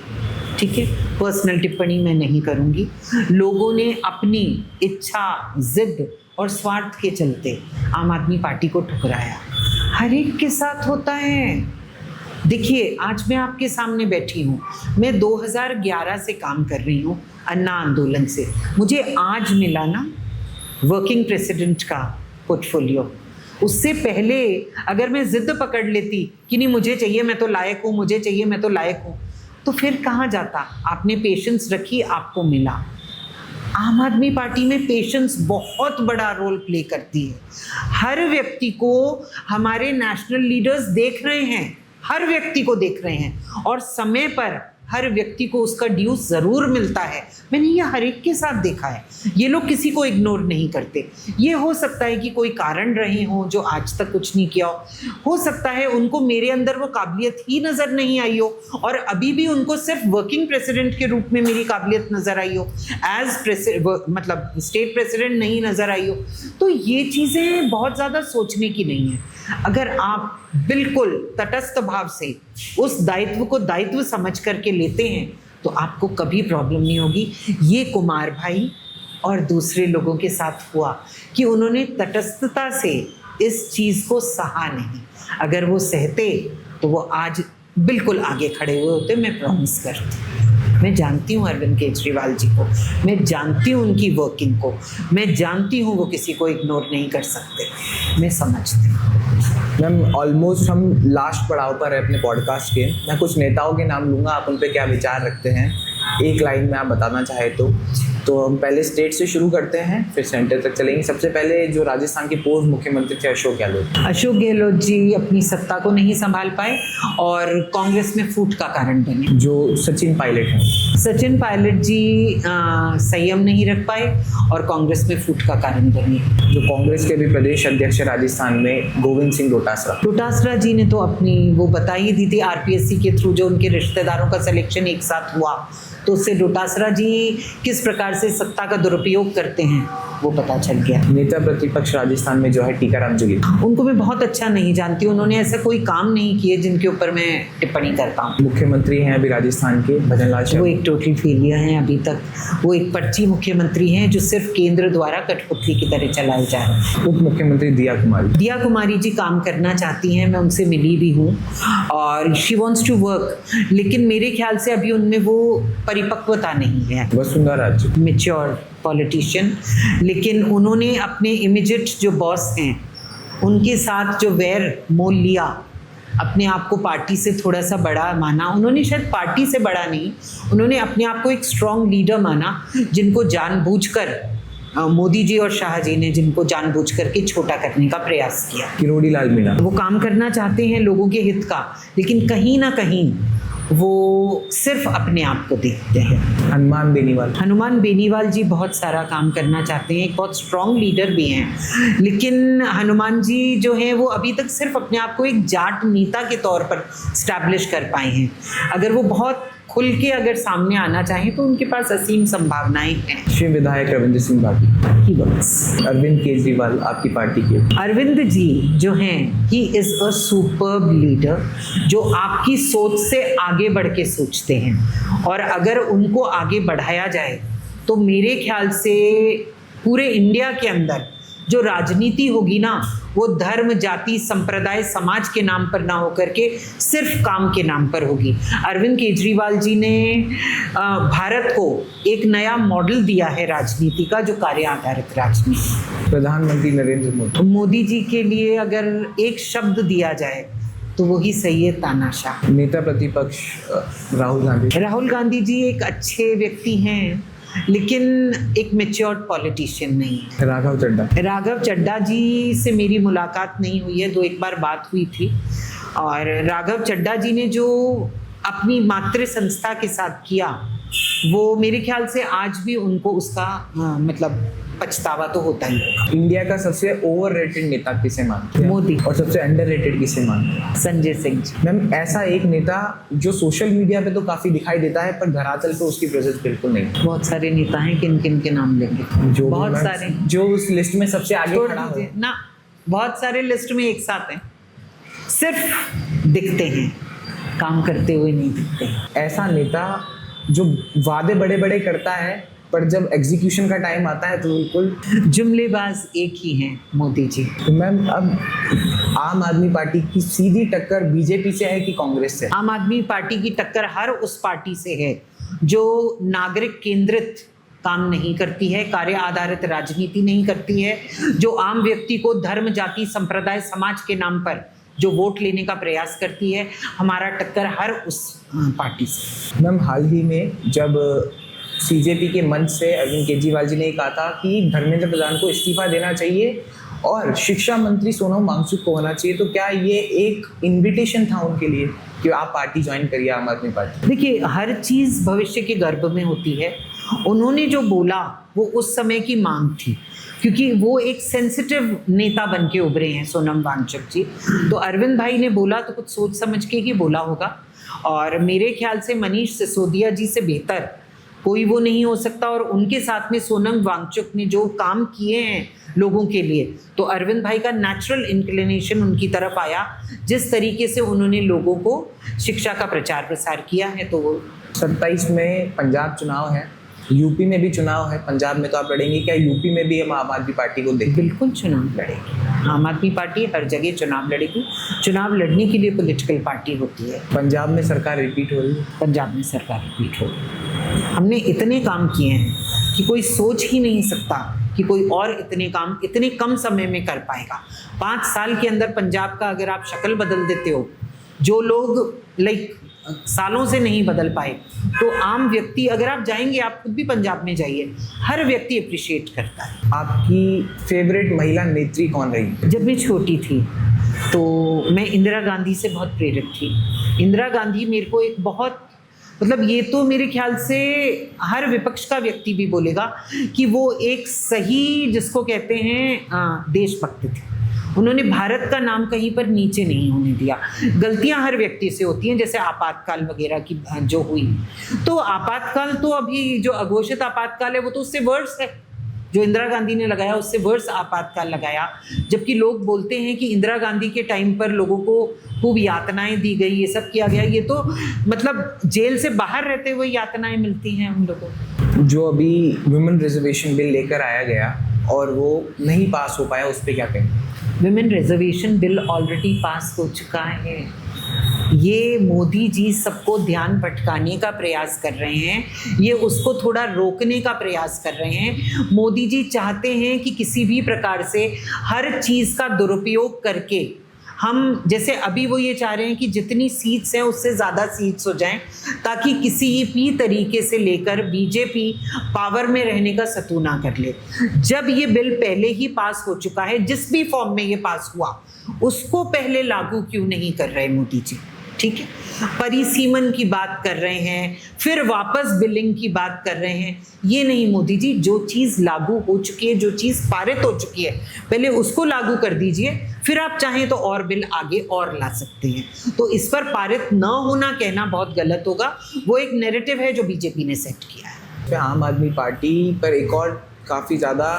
ठीक है, पर्सनल टिप्पणी मैं नहीं करूंगी। लोगों ने अपनी इच्छा, जिद और स्वार्थ के चलते आम आदमी पार्टी को ठुकराया। हर एक के साथ होता है। देखिए, आज मैं आपके सामने बैठी हूँ, मैं 2011 से काम कर रही हूँ अन्ना आंदोलन से। मुझे आज मिला ना वर्किंग प्रेसिडेंट का पोर्टफोलियो। उससे पहले अगर मैं जिद पकड़ लेती कि नहीं मुझे चाहिए, मैं तो लायक हूँ, मुझे चाहिए, मैं तो लायक हूँ, तो फिर कहाँ जाता? आपने पेशेंस रखी, आपको मिला। आम आदमी पार्टी में पेशेंस बहुत बड़ा रोल प्ले करती है। हर व्यक्ति को हमारे नेशनल लीडर्स देख रहे हैं, हर व्यक्ति को देख रहे हैं, और समय पर हर व्यक्ति को उसका ड्यूज ज़रूर मिलता है। मैंने ये हर एक के साथ देखा है। ये लोग किसी को इग्नोर नहीं करते। ये हो सकता है कि कोई कारण रहे हों जो आज तक कुछ नहीं किया हो सकता है उनको मेरे अंदर वो काबिलियत ही नज़र नहीं आई हो, और अभी भी उनको सिर्फ वर्किंग प्रेसिडेंट के रूप में मेरी काबिलियत नज़र आई हो, मतलब स्टेट प्रेसिडेंट नहीं नज़र आई हो। तो ये चीज़ें बहुत ज़्यादा सोचने की नहीं है। अगर आप बिल्कुल तटस्थ भाव से उस दायित्व को दायित्व समझ करके लेते हैं तो आपको कभी प्रॉब्लम नहीं होगी। ये कुमार भाई और दूसरे लोगों के साथ हुआ कि उन्होंने तटस्थता से इस चीज़ को सहा नहीं। अगर वो सहते तो वो आज बिल्कुल आगे खड़े हुए होते, मैं प्रॉमिस करती। मैं जानती हूँ अरविंद केजरीवाल जी को, मैं जानती हूँ उनकी वर्किंग को, मैं जानती हूँ वो किसी को इग्नोर नहीं कर सकते, मैं समझती हूँ। मैम, ऑलमोस्ट हम लास्ट पड़ाव पर है अपने पॉडकास्ट के। मैं कुछ नेताओं के नाम लूँगा, आप उन पे क्या विचार रखते हैं एक लाइन में आप बताना चाहे तो हम पहले स्टेट से शुरू करते हैं, फिर सेंटर तक चलेंगे। सबसे पहले जो राजस्थान के पूर्व मुख्यमंत्री थे अशोक गहलोत जी अपनी सत्ता को नहीं संभाल पाए और कांग्रेस में फूट का कारण बने। जो सचिन पायलट जी संयम नहीं रख पाए और कांग्रेस में फूट का कारण बने। जो कांग्रेस के भी प्रदेश अध्यक्ष राजस्थान में गोविंद सिंह डोटासरा जी ने तो अपनी वो बता ही दी थी आरपीएससी के थ्रू, जो उनके रिश्तेदारों का सिलेक्शन एक साथ हुआ तो उससे डोटासरा जी किस प्रकार से सत्ता का दुरुपयोग करते हैं वो पता चल गया। नेता प्रतिपक्ष राजस्थान में जो है टीकाराम जूली, उनको मैं बहुत अच्छा नहीं जानती, उन्होंने ऐसा कोई काम नहीं किए जिनके ऊपर मैं टिप्पणी करता हूँ। मुख्यमंत्री हैं अभी राजस्थान के भजन लाल शर्मा, वो एक टोटल फेलियर हैं अभी तक। वो एक पर्ची मुख्यमंत्री हैं जो सिर्फ केंद्र द्वारा कठपुतली की तरह चलाए जा रहे हैं। उप मुख्यमंत्री दिया कुमारी जी काम करना चाहती हैं, मैं उनसे मिली भी हूँ और शी वॉन्ट्स टू वर्क, लेकिन मेरे ख्याल से अभी उनमें वो परिपक्वता नहीं है। वसुंधरा राजे मैच्योर पॉलिटिशियन, लेकिन उन्होंने अपने इमीडिएट जो बॉस हैं उनके साथ जो वैर मोल लिया, अपने आप को पार्टी से थोड़ा सा बड़ा माना। उन्होंने शायद पार्टी से बड़ा नहीं, उन्होंने अपने आप को एक स्ट्रॉन्ग लीडर माना, जिनको जानबूझकर मोदी जी और शाह जी ने जिनको जानबूझ करके छोटा करने का प्रयास किया। किरोड़ी लाल मीणा वो काम करना चाहते हैं लोगों के हित का, लेकिन कहीं ना कहीं वो सिर्फ अपने आप को देखते हैं। हनुमान बेनीवाल जी बहुत सारा काम करना चाहते हैं, एक बहुत स्ट्रॉन्ग लीडर भी हैं, लेकिन हनुमान जी जो हैं वो अभी तक सिर्फ अपने आप को एक जाट नेता के तौर पर स्टैब्लिश कर पाए हैं। अगर वो बहुत खुल के अगर सामने आना चाहें तो उनके पास असीम संभावनाएं हैं। श्री विधायक रविंद्र सिंह बागी, अरविंद केजरीवाल आपकी पार्टी के। अरविंद जी जो हैं he is a superb leader, जो आपकी सोच से आगे बढ़ के सोचते हैं, और अगर उनको आगे बढ़ाया जाए तो मेरे ख्याल से पूरे इंडिया के अंदर जो राजनीति होगी ना वो धर्म, जाति, संप्रदाय, समाज के नाम पर ना होकर के सिर्फ काम के नाम पर होगी। अरविंद केजरीवाल जी ने भारत को एक नया मॉडल दिया है राजनीति का, जो कार्य आधारित राजनीति। प्रधानमंत्री नरेंद्र मोदी जी के लिए अगर एक शब्द दिया जाए तो वही सही है, तानाशाह। नेता प्रतिपक्ष राहुल गांधी जी एक अच्छे व्यक्ति हैं, लेकिन एक मैच्योर्ड पॉलिटिशियन नहीं है। राघव चड्ढा जी से मेरी मुलाकात नहीं हुई है, एक बार बात हुई थी। और राघव चड्ढा जी ने जो अपनी मातृ संस्था के साथ किया, वो मेरे ख्याल से आज भी उनको उसका मतलब पछतावा तो होता ही होगा। इंडिया का सबसे ओवररेटेड नेता किसे मानते हैं? मोदी। और सबसे अंडररेटेड किसे मानते हैं? संजय सिंह जी। मैम, ऐसा एक नेता जो सोशल मीडिया पे तो काफी दिखाई देता है, पर धरातल पे उसकी प्रेजेंस बिल्कुल नहीं। बहुत सारे नेता हैं, किन किन के नाम लेंगे? जो बहुत सारे, जो उस लिस्ट में सबसे आगे खड़ा हो ना, बहुत सारे लिस्ट में एक साथ हैं, सिर्फ दिखते हैं, काम करते हुए नहीं दिखते। ऐसा नेता जो वादे बड़े बड़े करता है, पर जब एग्जीक्यूशन का टाइम आता है तो बिल्कुल जुमलेबाज एक ही हैं, मोदी जी। तो मैम, अब आम आदमी पार्टी की सीधी टक्कर बीजेपी से है कि कांग्रेस से? आम आदमी पार्टी की टक्कर हर उस पार्टी से है जो नागरिक केंद्रित काम नहीं करती है, कार्य आधारित राजनीति नहीं करती है, जो आम व्यक्ति को धर्म, जाति, संप्रदाय, समाज के नाम पर जो वोट लेने का प्रयास करती है। हमारा टक्कर हर उस पार्टी से। मैम, हाल ही में जब सीजेपी के मंच से अरविंद केजरीवाल जी ने कहा था कि धर्मेंद्र प्रधान को इस्तीफा देना चाहिए और शिक्षा मंत्री सोनम वांगचुक को होना चाहिए, तो क्या ये एक इनविटेशन था उनके लिए कि आप पार्टी ज्वाइन करिए, आम आदमी पार्टी? देखिए, हर चीज़ भविष्य के गर्भ में होती है। उन्होंने जो बोला वो उस समय की मांग थी, क्योंकि वो एक सेंसिटिव नेता बन के उभरे हैं सोनम वांगचुक जी। तो अरविंद भाई ने बोला तो कुछ सोच समझ के ही बोला होगा, और मेरे ख्याल से मनीष सिसोदिया जी से बेहतर कोई वो नहीं हो सकता। और उनके साथ में सोनम वांगचुक ने जो काम किए हैं लोगों के लिए, तो अरविंद भाई का नेचुरल इंक्लिनेशन उनकी तरफ आया। जिस तरीके से उन्होंने लोगों को शिक्षा का प्रचार प्रसार किया है, तो वो 27 में पंजाब चुनाव है, यूपी में भी चुनाव है। पंजाब में तो आप लड़ेंगे, क्या यूपी में भी हम आम आदमी पार्टी को देखें? बिल्कुल चुनाव लड़ेगी। आम आदमी पार्टी हर जगह चुनाव लड़ेगी। चुनाव लड़ने के लिए पॉलिटिकल पार्टी होती है। पंजाब में सरकार रिपीट हो रही है? पंजाब में सरकार रिपीट हो रही है। हमने इतने काम किए हैं कि कोई सोच ही नहीं सकता कि कोई और इतने काम इतने कम समय में कर पाएगा। 5 साल के अंदर पंजाब का अगर आप शक्ल बदल देते हो, जो लोग सालों से नहीं बदल पाए, तो आम व्यक्ति, अगर आप जाएंगे, आप खुद भी पंजाब में जाइए, हर व्यक्ति अप्रिशिएट करता है। आपकी फेवरेट महिला नेत्री कौन रही? जब मैं छोटी थी तो मैं इंदिरा गांधी से बहुत प्रेरित थी। इंदिरा गांधी मेरे को एक बहुत, मतलब ये तो मेरे ख्याल से हर विपक्ष का व्यक्ति भी बोलेगा कि वो एक सही, जिसको कहते हैं, देशभक्त थे। उन्होंने भारत का नाम कहीं पर नीचे नहीं होने दिया। गलतियां हर व्यक्ति से होती हैं, जैसे आपातकाल वगैरह की जो हुई, तो आपातकाल तो अभी जो अघोषित आपातकाल है वो तो उससे वर्स है। जो इंदिरा गांधी ने लगाया उससे वर्स आपातकाल लगाया। जबकि लोग बोलते हैं कि इंदिरा गांधी के टाइम पर लोगों को खूब यातनाएं दी गई, ये सब किया गया। ये तो मतलब जेल से बाहर रहते हुए यातनाएं मिलती हैं उन लोगों को। जो अभी वुमेन रिजर्वेशन बिल लेकर आया गया और वो नहीं पास हो पाया, उस पर क्या कहेंगे? Women reservation bill already pass हो चुका है। ये मोदी जी सबको ध्यान भटकाने का प्रयास कर रहे हैं, ये उसको थोड़ा रोकने का प्रयास कर रहे हैं। मोदी जी चाहते हैं कि किसी भी प्रकार से हर चीज़ का दुरुपयोग करके हम, जैसे अभी वो ये चाह रहे हैं कि जितनी सीट्स हैं उससे ज़्यादा सीट्स हो जाएं, ताकि किसी भी तरीके से लेकर बीजेपी पावर में रहने का सतू ना कर ले। जब ये बिल पहले ही पास हो चुका है, जिस भी फॉर्म में ये पास हुआ, उसको पहले लागू क्यों नहीं कर रहे मोदी जी? ठीक है, परिसीमन की बात कर रहे हैं, फिर वापस बिलिंग की बात कर रहे हैं। ये नहीं मोदी जी, जो चीज़ लागू हो चुकी है, जो चीज़ पारित हो चुकी है, पहले उसको लागू कर दीजिए, फिर आप चाहें तो और बिल आगे और ला सकते हैं। तो इस पर पारित न होना कहना बहुत गलत होगा। वो एक नैरेटिव है जो बीजेपी ने सेट किया है। आम आदमी पार्टी पर एक और काफ़ी ज़्यादा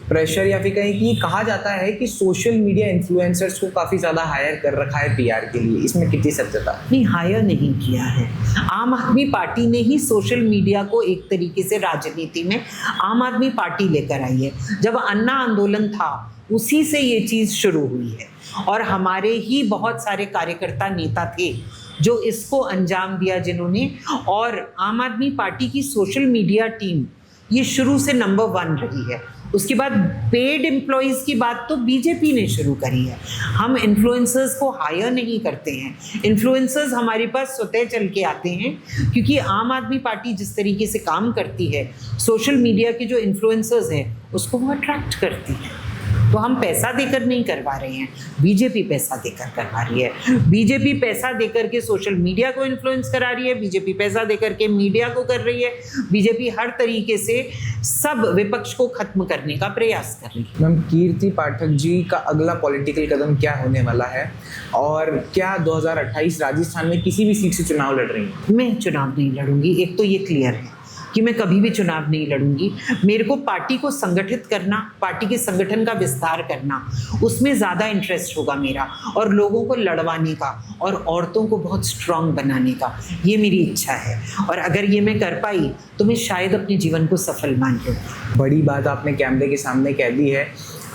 प्रेशर या फिर कहीं कि कहा जाता है कि सोशल मीडिया इन्फ्लुएंसर्स को काफ़ी ज़्यादा हायर कर रखा है पीआर के लिए, इसमें कितनी सत्यता? नहीं, हायर नहीं किया है। आम आदमी पार्टी ने ही सोशल मीडिया को एक तरीके से राजनीति में आम आदमी पार्टी लेकर आई है। जब अन्ना आंदोलन था उसी से ये चीज़ शुरू हुई है और हमारे ही बहुत सारे कार्यकर्ता नेता थे जो इसको अंजाम दिया जिन्होंने, और आम आदमी पार्टी की सोशल मीडिया टीम ये शुरू से नंबर 1 रही है। उसके बाद पेड एम्प्लॉयज़ की बात तो बीजेपी ने शुरू करी है। हम इन्फ्लुएंसर्स को हायर नहीं करते हैं, इन्फ्लुएंसर्स हमारे पास स्वतः चल के आते हैं, क्योंकि आम आदमी पार्टी जिस तरीके से काम करती है सोशल मीडिया के जो इन्फ्लुएंसर्स हैं उसको वो अट्रैक्ट करती है। तो हम पैसा देकर नहीं करवा रहे हैं, बीजेपी पैसा देकर करवा रही है। बीजेपी पैसा देकर के सोशल मीडिया को इन्फ्लुएंस करा रही है, बीजेपी पैसा देकर के मीडिया को कर रही है, बीजेपी हर तरीके से सब विपक्ष को खत्म करने का प्रयास कर रही है। मैम, कीर्ति पाठक जी का अगला पॉलिटिकल कदम क्या होने वाला है और क्या 2028 राजस्थान में किसी भी सीट से चुनाव लड़ रही हैं? मैं चुनाव नहीं लड़ूंगी, एक तो ये क्लियर है कि मैं कभी भी चुनाव नहीं लड़ूंगी। मेरे को पार्टी को संगठित करना, पार्टी के संगठन का विस्तार करना, उसमें ज़्यादा इंटरेस्ट होगा मेरा, और लोगों को लड़वाने का और औरतों को बहुत स्ट्रांग बनाने का, ये मेरी इच्छा है। और अगर ये मैं कर पाई तो मैं शायद अपने जीवन को सफल मान लूँ। बड़ी बात आपने कैमरे के सामने कह दी है।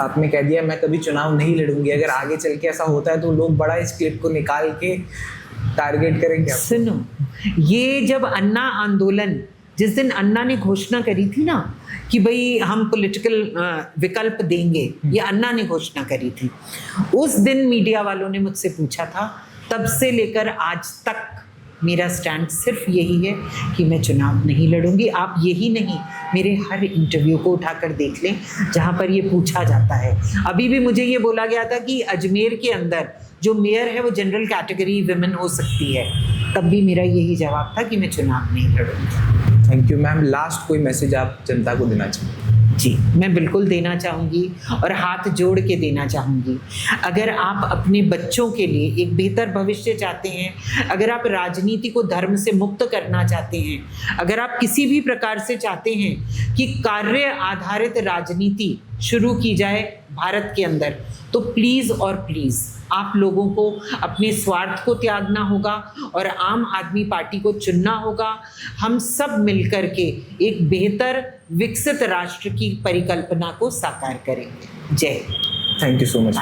आपने कह दिया मैं कभी चुनाव नहीं लड़ूंगी। अगर आगे चल के ऐसा होता है तो लोग बड़ा इस क्लिप को निकाल के टारगेट करेंगे। सुनो, ये जब अन्ना आंदोलन, जिस दिन अन्ना ने घोषणा करी थी ना कि भाई हम पॉलिटिकल विकल्प देंगे, ये अन्ना ने घोषणा करी थी, उस दिन मीडिया वालों ने मुझसे पूछा था। तब से लेकर आज तक मेरा स्टैंड सिर्फ यही है कि मैं चुनाव नहीं लड़ूंगी। आप यही नहीं, मेरे हर इंटरव्यू को उठाकर देख लें जहाँ पर ये पूछा जाता है। अभी भी मुझे ये बोला गया था कि अजमेर के अंदर जो मेयर है वो जनरल कैटेगरी विमेन हो सकती है, तब भी मेरा यही जवाब था कि मैं चुनाव नहीं लड़ूंगी। Thank you ma'am. लास्ट कोई मैसेज आप जनता को देना चाहिए? जी, मैं बिल्कुल देना चाहूँगी और हाथ जोड़ के देना चाहूँगी। अगर आप अपने बच्चों के लिए एक बेहतर भविष्य चाहते हैं, अगर आप राजनीति को धर्म से मुक्त करना चाहते हैं, अगर आप किसी भी प्रकार से चाहते हैं कि कार्य आधारित राजनीति शुरू की जाए भारत के अंदर, तो प्लीज़ और प्लीज़ आप लोगों को अपने स्वार्थ को त्यागना होगा और आम आदमी पार्टी को चुनना होगा। हम सब मिलकर के एक बेहतर विकसित राष्ट्र की परिकल्पना को साकार करेंगे। जय Hind. Thank you so much.